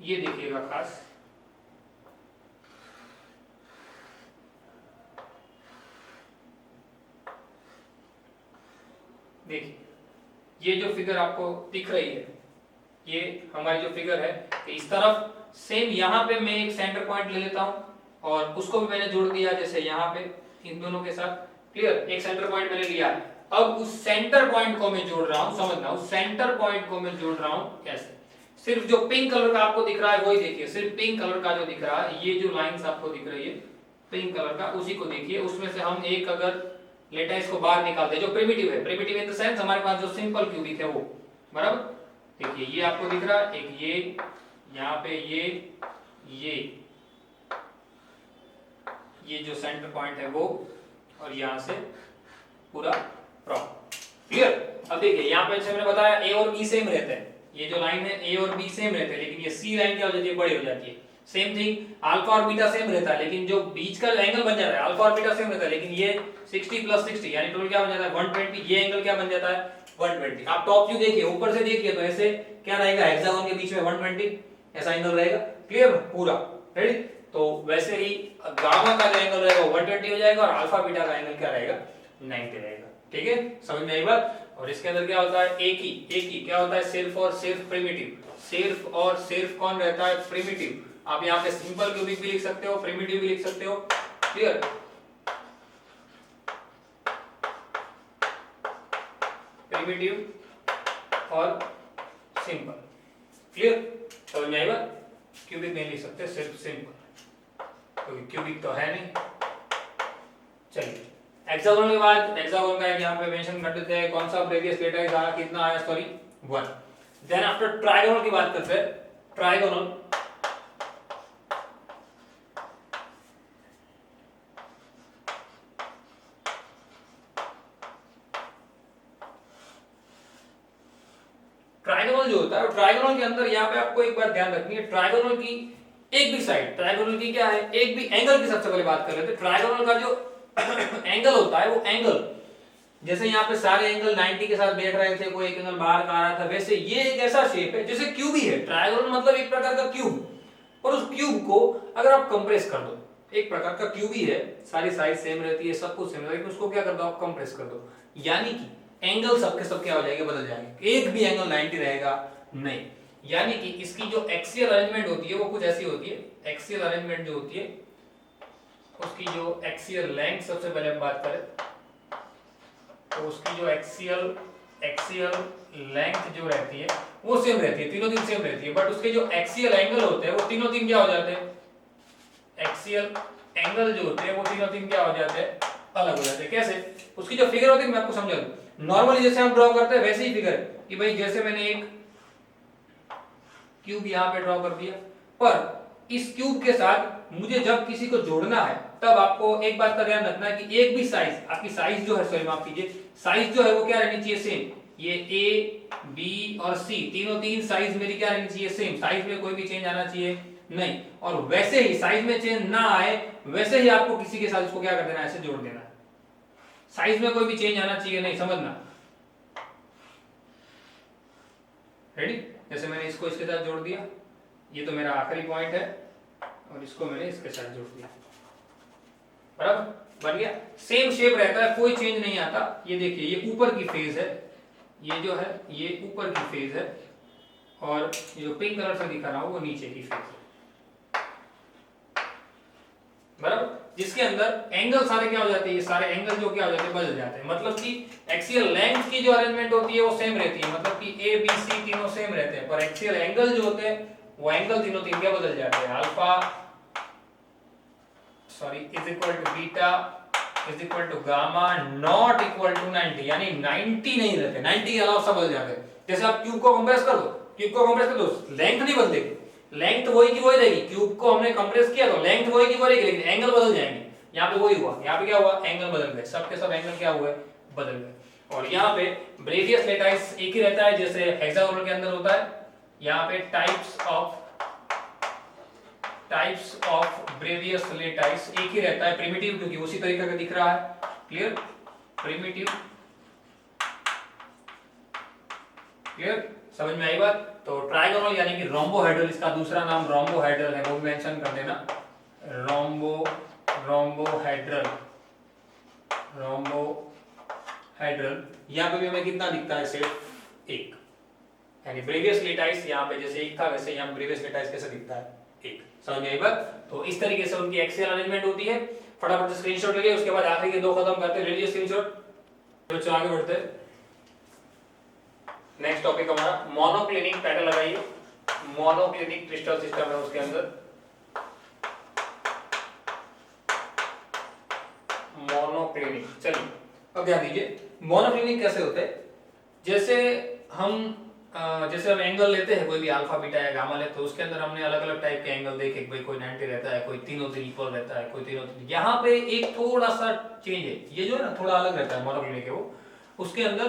ये देखिएगा खास, देखिए ये जो फिगर आपको दिख रही है, ये हमारी जो फिगर है, इस तरफ सेम यहाँ पे मैं एक सेंटर पॉइंट ले लेता हूं और उसको भी मैंने जोड़ दिया, जैसे यहाँ पे इन दोनों के साथ। क्लियर, एक सेंटर पॉइंट मैंने लिया, अब उस सेंटर पॉइंट को मैं जोड़ रहा हूं, समझना, उस सेंटर पॉइंट को मैं जोड़ रहा हूं कैसे, सिर्फ जो पिंक कलर का आपको दिख रहा है वही देखिए, सिर्फ पिंक कलर का जो दिख रहा है, ये जो लाइंस आपको दिख रही है पिंक कलर का, उसी को देखिए। उसमें से हम एक अगर लेटाइस को बाहर निकालते हैं जो प्रिमिटिव है, प्रिमिटिव इन द सेंस हमारे पास जो सिंपल क्यूबिक है वो, बराबर, देखिए ये आपको दिख रहा है, एक ये, यहाँ पे ये जो सेंटर पॉइंट है वो, और यहाँ से पूरा प्रॉप। क्लियर, अब देखिए यहाँ पे मैंने बताया ए और बी सेम रहते हैं, ये जो लाइन है ए और बी सेम रहते हैं, लेकिन ये सी लाइन क्या हो जाती है, बड़ी हो जाती है। सेम थिंग अल्फा और बीटा सेम रहता है, लेकिन जो बीच का एंगल बन जाता है, अल्फा और बीटा सेम रहता है, लेकिन ये 60 + 60 यानी टोटल क्या बन जाता है 120, ये एंगल क्या बन जाता है 120। आप टॉप व्यू देखिए, ऊपर से देखिए तो ऐसे क्या रहेगा, हेक्सागोन के बीच में 120 ऐसा एंगल रहेगा। क्लियर, पूरा रेडी। तो वैसे ही गामा का जो एंगल रहेगा वो 120 हो जाएगा और अल्फा बीटा का एंगल क्या रहेगा 90 रहेगा। ठीक है, समझ में आई बात। और इसके अंदर क्या होता है, एक ही क्या होता है, सिर्फ और सिर्फ प्रिमिटिव, सिर्फ और सिर्फ कौन रहता है? प्रिमिटिव। आप यहाँ पे सिंपल क्यूबिक भी लिख सकते हो, प्रिमिटिव भी लिख सकते हो। क्लियर? प्रिमिटिव और सिंपल। क्लियर? समझ में आई बात? क्यूबिक नहीं लिख सकते, सिर्फ सिंपल, क्योंकि क्यूबिक तो है नहीं। चलिए हेक्सागोनल के बाद, हेक्सागोन का यहाँ पे मेंशन कर देते हैं कौन सा प्रीवियस लेटर आया, कितना आया, सॉरी 1। देन आफ्टर ट्राइगोनल की बात करते हैं। ट्राइगोनल ट्राइगोनल जो होता है, ट्राइगोनल के अंदर यहाँ पे आपको एक बार ध्यान रखनी है, ट्राइगोनल की एक भी साइड, ट्राइगोनल की क्या है, एक भी एंगल की सबसे पहले बात कर लेते हैं। ट्राइगोनल का जो एंगल होता है, वो एंगल जैसे यहाँ पे सारे एंगल 90 के साथ बैठ रहे थे, कोई एक एंगल बाहर का आ रहा था, वैसे ये एक ऐसा शेप है जैसे क्यूब ही है। ट्राइगोनल मतलब एक प्रकार का क्यूब, और उस क्यूब को अगर आप कंप्रेस कर दो, एक प्रकार का क्यूब ही है, सारी साइज सेम रहती है, सब कुछ सेम रहता है, उसको क्या कर दो आप कंप्रेस कर दो, यानी कि एंगल सबके सब क्या हो जाएंगे, बदल जाएंगे, एक भी एंगल 90 रहेगा नहीं। यानी कि इसकी जो एक्सियल अरेंजमेंट होती है वो कुछ ऐसी होती है। एक्सियल अरेंजमेंट जो होती है, उसकी जो एक्सियल लेंथ सबसे पहले हम बात करें तो उसकी जो एक्सियल लेंथ जो रहती है वो सेम रहती है, तीनों दिन सेम रहती है, बट उसके जो एक्सियल एंगल होते हैं वो तीनों दिन क्या हो जाते हैं, एक्सियल एंगल जो होते हैं वो तीनों दिन क्या हो जाते हैं, अलग हो जाते हैं। कैसे? उसकी जो फिगर होती है मैं आपको समझा दूं। नॉर्मली जैसे हम ड्रॉ करते हैं वैसे ही फिगर कि भाई जैसे मैंने एक क्यूब यहाँ पे ड्रॉ कर दिया, पर इस क्यूब के साथ मुझे जब किसी को जोड़ना है तब आपको एक बात का ध्यान रखना है कि एक भी साइज, आपकी साइज जो है, सॉरी माफ कीजिए, साइज जो है वो क्या रहनी चाहिए, सेम। ये ए, बी और सी तीन साइज मेरी क्या रहनी चाहिए, सेम। साइज में कोई भी चेंज आना चाहिए नहीं, और वैसे ही साइज में चेंज ना आए वैसे ही आपको किसी के साथ इसको क्या कर देना है, ऐसे जोड़ देना है। साइज में कोई भी चेंज आना चाहिए नहीं, समझना। रेडी? जैसे मैंने इसको इसके साथ जोड़ दिया, ये तो मेरा आखिरी पॉइंट है, और इसको मैंने इसके साथ जोड़ दिया, बराबर बन गया। सेम शेप रहता है, कोई चेंज नहीं आता। ये देखिए, ये ऊपर की फेज है, ये जो है ये ऊपर की फेज है, और ये जो पिंक कलर से दिखा रहा हूं वो नीचे की फेज है, बराबर। जिसके अंदर एंगल सारे क्या हो जाते हैं, ये सारे एंगल जो क्या हो जाते हैं, बदल जाते हैं। मतलब कि एक्सियल लेंथ की जो अरेंजमेंट होती है वो सेम रहती है, मतलब कि ए बी सी तीनों सेम रहते हैं, पर एक्सियल एंगल जो होते हैं वो एंगल तीनों तीन क्या बदल जाते हैं। Alpha is equal to beta is equal to gamma not equal to 90, यानी 90 नहीं रहते, 90 के अलावा सब बदल जाते हैं। जैसे आप क्यूब को कंप्रेस कर दो, क्यूब को कंप्रेस कर दो, लेंथ नहीं बदलेगी, लेंथ वही की वही रहेगी। क्यूब को हमने कंप्रेस किया तो लेंथ वही की वही रहेगी, लेकिन एंगल बदल जाएंगे। यहाँ पे वही हुआ, यहाँ पे क्या हुआ, एंगल बदल गए, सबके सब एंगल क्या हुए, बदल गए। और यहाँ पे ब्रेवियस लेटाइस एक ही रहता है जैसे हेक्सागोनल के अंदर होता है। यहाँ पे टाइप्स ऑफ ब्रेवियस लेटाइस एक ही रहता है, प्रिमिटिव, क्योंकि उसी तरीके का दिख रहा है। क्लियर? Primitive, clear? समझ में आई बात? तो ट्राइगोनल यानी कि रोम्बोहेड्रल, इसका दूसरा नाम रोम्बोहेड्रल है, वो मेंशन कर देना, रोम्बोहेड्रल। यहाँ पे भी हमें कितना दिखता है, सिर्फ एक, यानी ब्रेवियस लेटाइस यहाँ पे जैसे एक था वैसे यहाँ ब्रेवियस लेटाइस कैसे दिखता है, एक। समझ में आई बात? तो इस तरीके से उनकी एक्सियल अरेंजमेंट होती है। फटाफट से स्क्रीनशॉट ले लिए, उसके बाद आखिरी के दो खत्म करते हैं, ले लीजिए स्क्रीनशॉट। बच्चों आगे बढ़ते हैं, नेक्स्ट टॉपिक हमारा मोनोक्लिनिक पैटर्न लगाइए। मोनोक्लिनिक क्रिस्टल सिस्टम है उसके अंदर, मोनोक्लिनिक। चलिए अब ध्यान दीजिए, मोनोक्लिनिक कैसे होते हैं। जैसे हम एंगल लेते हैं, कोई भी अल्फा बीटा या गामा लेते हैं, उसके अंदर हमने अलग अलग टाइप के एंगल देखे, भाई कोई 90 रहता है, कोई तीनों से इक्वल रहता है, कोई तीनों। यहाँ पे एक थोड़ा सा चेंज है, ये जो है ना थोड़ा अलग रहता है मोनोक्लिनिक है वो। उसके अंदर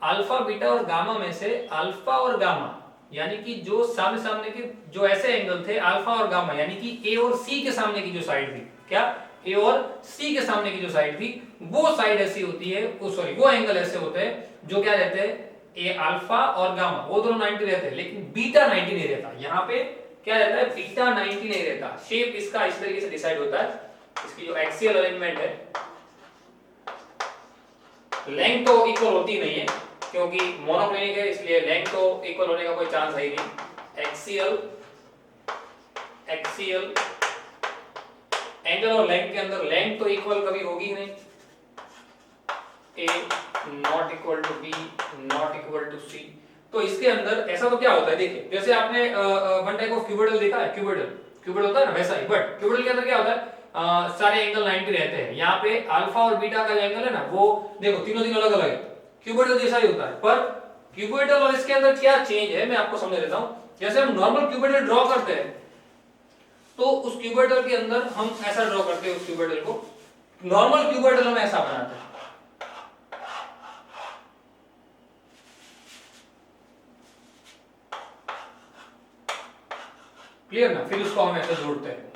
अल्फा बीटा और गामा में से अल्फा और गामा यानी कि जो सामने सामने के जो ऐसे एंगल थे अल्फा और गामा, यानी कि ए और सी के सामने की जो साइड थी, क्या ए और सी के सामने की जो साइड थी, वो साइड ऐसी होती है, वो एंगल ऐसे होते हैं जो क्या रहते हैं, ए अल्फा और गामा वो दोनों 90 रहते हैं, लेकिन बीटा 90 नहीं रहता। यहाँ पे क्या रहता है, बीटा 90 नहीं रहता। शेप इसका इस तरीके से डिसाइड होता है, इसकी जो एक्सियल अरेंजमेंट है, लेंथ तो इक्वल होती नहीं है क्योंकि मोनोक्लिनिक है, इसलिए लेंथ तो इक्वल होने का कोई चांस है ही नहीं। एक्सियल एंगल और लेंथ के अंदर लेंथ तो इक्वल कभी होगी ही नहीं, A not equal to B not equal to C. तो इसके अंदर ऐसा तो क्या होता है, देखिए जैसे आपने वन टाइप ऑफ क्यूबोइडल देखा है, क्यूबोइडल होता है ना वैसा ही, बट क्यूबोइडल के अंदर क्या होता है, सारे एंगल 90 रहते हैं। यहाँ पे अल्फा और बीटा का जो एंगल है ना वो देखो तीनों अलग अलग है, क्यूबोइडल जैसा ही होता है। पर क्यूबोइडल और इसके अंदर क्या चेंज है मैं आपको समझा देता हूँ। जैसे हम नॉर्मल क्यूबोइडल ड्रॉ करते हैं तो उस क्यूबोइडल के अंदर हम ऐसा ड्रॉ करते हैं, उस क्यूबोइडल को नॉर्मल क्यूबोइडल हम ऐसा बनाते हैं, क्लियर ना, फिर उसको हम ऐसे जोड़ते हैं,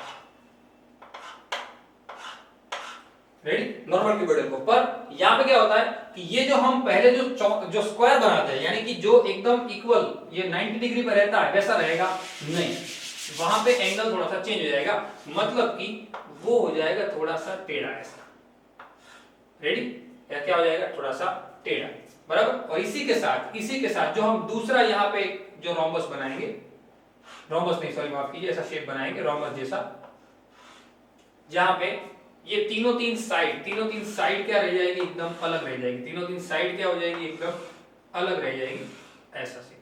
रेडी, नॉर्मल क्यूबोइडल को। पर यहाँ पे क्या होता है कि ये जो हम पहले जो स्क्वायर बनाते हैं, यानी कि जो एकदम इक्वल ये 90 डिग्री पर रहता है वैसा रहेगा नहीं, वहां पे एंगल थोड़ा सा चेंज हो जाएगा, मतलब कि वो हो जाएगा थोड़ा सा टेढ़ा ऐसा, रेडी, या क्या हो जाएगा थोड़ा सा टेढ़ा, बराबर। और इसी के साथ जो हम दूसरा यहाँ पे जो रोम्बस बनाएंगे, रोम्बस नहीं सॉरी माफ कीजिए, ऐसा शेप बनाएंगे रोम्बस जैसा, जहां पे ये तीन साइड क्या रह जाएगी, एकदम अलग रह जाएगी, तीन साइड क्या हो जाएगी, एकदम अलग रह जाएगी, ऐसा से,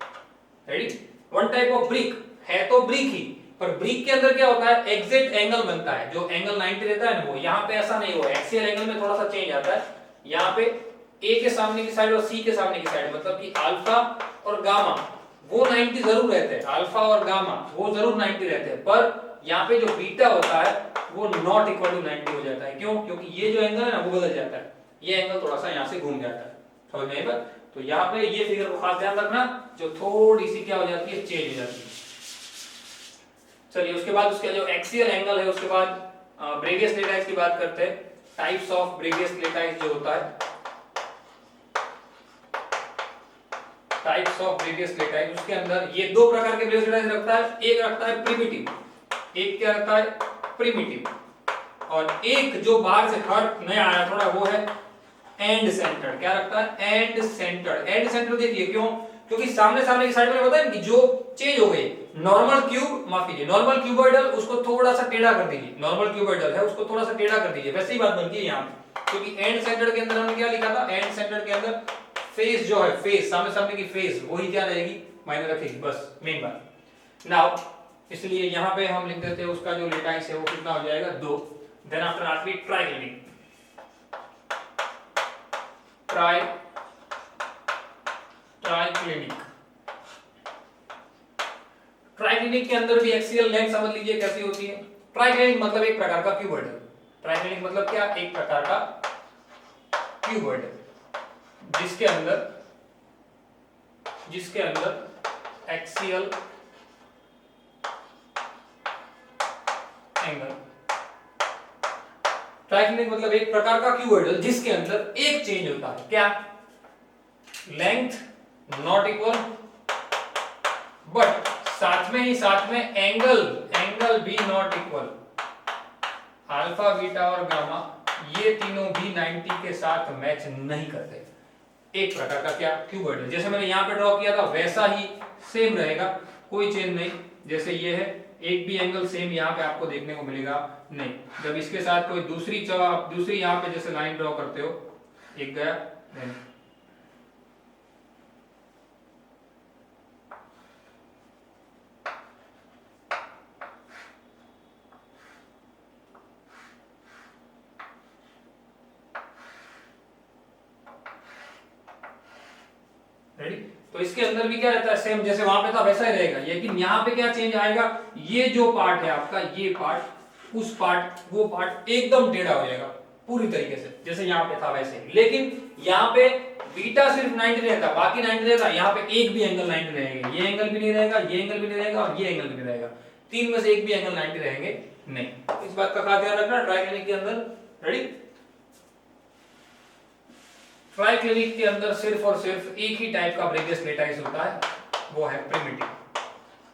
ready. One type of brick है तो ब्रिक ही, पर ब्रिक के अंदर क्या होता है, एग्जैक्ट एंगल बनता है, जो एंगल 90 रहता है ना वो, यहाँ पे ऐसा नहीं हुआ, एक्सियल एंगल में थोड़ा सा चेंज आता है। यहाँ पे ए के सामने की साइड और सी के सामने की साइड, मतलब कि अल्फा और गामा वो 90 जरूर रहते हैं, अल्फा और गामा वो जरूर 90 रहते हैं, पर यहाँ पे जो बीटा होता है वो नॉट इक्वल टू 90 हो जाता है। क्यों? क्योंकि ये जो एंगल है ना वो बदल जाता है, ये एंगल थोड़ा सा यहाँ से घूम जाता है, समझ में आई बात। तो यहाँ पे ये फिगर को खास ध्यान रखना, जो थोड़ी सी क्या हो जाती है, चेंज हो जाती है। चलिए उसके बाद उसका जो एक्सियल एंगल है, उसके बाद ब्रेवियस लेटाइस की बात करते हैं। टाइप्स ऑफ ब्रेवियस लेटाइस जो होता है, टाइप्स ऑफ ब्रेवियस लेटाइस, उसके अंदर ये दो प्रकार के ब्रेवियस लेटाइस रखता है, एक रखता है प्रिमिटिव, एक क्या रखता है, प्रिमिटिव, और एक जो बाहर से थर्ड नया आया थोड़ा वो है एंड सेंटर्ड। क्या रखता है, एंड सेंटर्ड। एंड सेंटर्ड देखिए क्यों, क्योंकि सामने की साइड में होता है कि जो चेंज हो गई, नॉर्मल क्यूब माफ कीजिए, नॉर्मल क्यूबोइडल उसको थोड़ा सा टेढ़ा कर दीजिए, नॉर्मल क्यूबोइडल है उसको थोड़ा सा टेढ़ा कर दीजिए, वैसे ही बात बनती है यहाँ, क्योंकि एंड सेंटर्ड के अंदर हमने क्या लिखा था, एंड सेंटर्ड के अंदर फेस जो है, फेस सामने की फेस वही क्या रहेगी, मायने रखेगी, बस मेन बात। नाउ इसलिए यहाँ पे हम लिख देते हैं उसका जो लेटाइस है वो कितना हो जाएगा, 2। देन आफ्टर आखिरी ट्राइक्लिनिक, ट्राइक्लिनिक के अंदर भी एक्सियल लेंथ समझ लीजिए कैसी होती है। ट्राइक्लिनिक मतलब एक प्रकार का क्यूबोइडल, ट्राइक्लिनिक मतलब क्या, एक प्रकार का क्यूबोइडल जिसके अंदर एक्सियल एंगल, ट्राइक्लिनिक मतलब एक प्रकार का क्यूबोइडल जिसके अंदर एक चेंज होता है, क्या, लेंथ नॉट इक्वल, बट साथ में एंगल भी नॉट इक्वल, अल्फा बीटा और गामा ये तीनों भी 90 के साथ मैच नहीं करते। एक प्रकार का क्या, क्यूबोइडल, जैसे मैंने यहाँ पे ड्रॉ किया था वैसा ही सेम रहेगा, कोई चेंज नहीं, जैसे ये है एक भी एंगल सेम यहाँ पे आपको देखने को मिलेगा नहीं। जब इसके साथ कोई दूसरी यहाँ पे जैसे लाइन ड्रॉ करते हो, एक गया नहीं, रेडी। तो इसके अंदर भी क्या रहता है, सेम जैसे वहां पे था वैसा ही रहेगा, लेकिन यहाँ पे क्या चेंज आएगा, ये जो पार्ट है आपका, ये पार्ट उस पार्ट वो पार्ट एकदम टेढ़ा हो जाएगा पूरी तरीके से, जैसे यहाँ पे था वैसे ही। लेकिन यहाँ पे बीटा सिर्फ 90 रहता, बाकी 90 रहता, यहाँ पे एक भी एंगल 90 रहेगा, ये एंगल भी नहीं रहेगा, ये एंगल भी नहीं रहेगा और ये एंगल भी नहीं रहेगा, तीन में से एक भी एंगल 90 रहेंगे नहीं। इस बात का खास ध्यान रखना ट्राइक्लिनिक के अंदर, रेडी। ट्राइक्लिनिक के अंदर सिर्फ और सिर्फ एक ही टाइप का ब्रेवियस लेटाइस होता है, वो है प्रिमिटिव,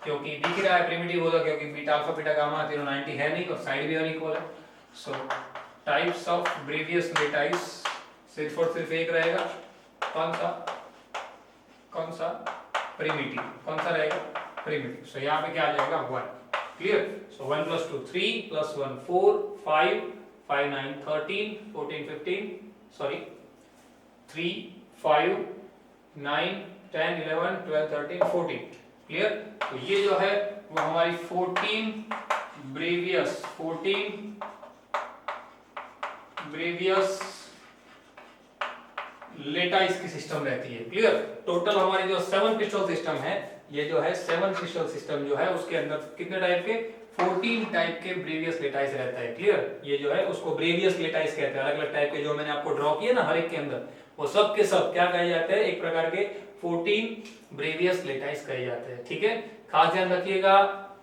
क्योंकि दिख रहा है प्रिमिटिव होगा क्योंकि बीटा अल्फा बीटा गामा तीनों 90 है नहीं और साइड भी अनइक्वल है। सो टाइप्स ऑफ ब्रेवियस लेटाइस सिर्फ और सिर्फ एक रहेगा, कौन सा, प्रिमिटिव, कौन सा रहेगा, प्रिमिटिव। सो यहाँ पे क्या आ जाएगा 1। क्लियर। सो 1 + 2 3 + 1 4 5 5 9 13 14 15 सॉरी 3 5 9 10 11 12 13 14। क्लियर। तो ये जो है वो हमारी 14 ब्रेवियस लेटाइस की सिस्टम रहती है। क्लियर। टोटल हमारी जो 7 क्रिस्टल सिस्टम है, ये जो है 7 क्रिस्टल सिस्टम जो है उसके अंदर कितने टाइप के 14 टाइप के ब्रेवियस लेटाइस रहता है। क्लियर। ये जो है उसको ब्रेवियस लेटाइस कहते हैं। अलग अलग टाइप के जो मैंने आपको ड्रॉ किए ना हर एक के अंदर, वो सब के सब क्या कहे जाते हैं, एक प्रकार के 14 ब्रेवियस लेटाइस कहे जाते हैं। ठीक है। खास ध्यान रखिएगा,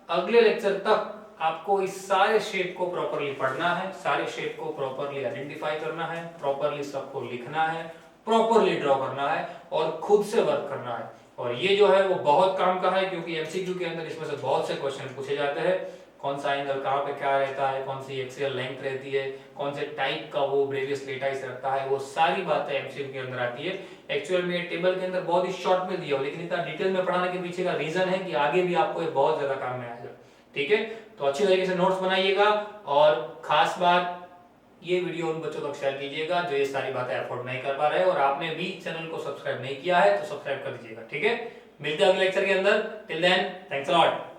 अगले लेक्चर तक आपको इस सारे शेप को प्रॉपरली पढ़ना है, सारे शेप को प्रॉपरली आइडेंटिफाई करना है, प्रॉपरली सबको लिखना है, प्रॉपरली ड्रॉ करना है और खुद से वर्क करना है। और ये जो है वो बहुत काम का है, क्योंकि एमसीक्यू के अंदर इसमें से बहुत से क्वेश्चन पूछे जाते हैं। कौन सा एंगल कहाँ पे क्या रहता है, कौन सी एक्सियल लेंथ रहती है, कौन से टाइप का वो ब्रेवियस लेटाइस रखता है, वो सारी बातें एमसीक्यू के अंदर आती है। एक्चुअल में ये टेबल के अंदर बहुत ही शॉर्ट में दिया हो, लेकिन इतना डिटेल में पढ़ाने के पीछे का रीजन है कि आगे भी आपको ये बहुत ज्यादा काम में आएगा। ठीक है। तो अच्छी तरीके से नोट्स बनाइएगा और खास बात ये वीडियो उन बच्चों तक शेयर कीजिएगा जो ये सारी बातें अफोर्ड नहीं कर पा रहे और आपने भी चैनल को सब्सक्राइब नहीं किया है तो सब्सक्राइब कर दीजिएगा। ठीक है। मिलते हैं अगले लेक्चर के अंदर। Till then thanks a lot.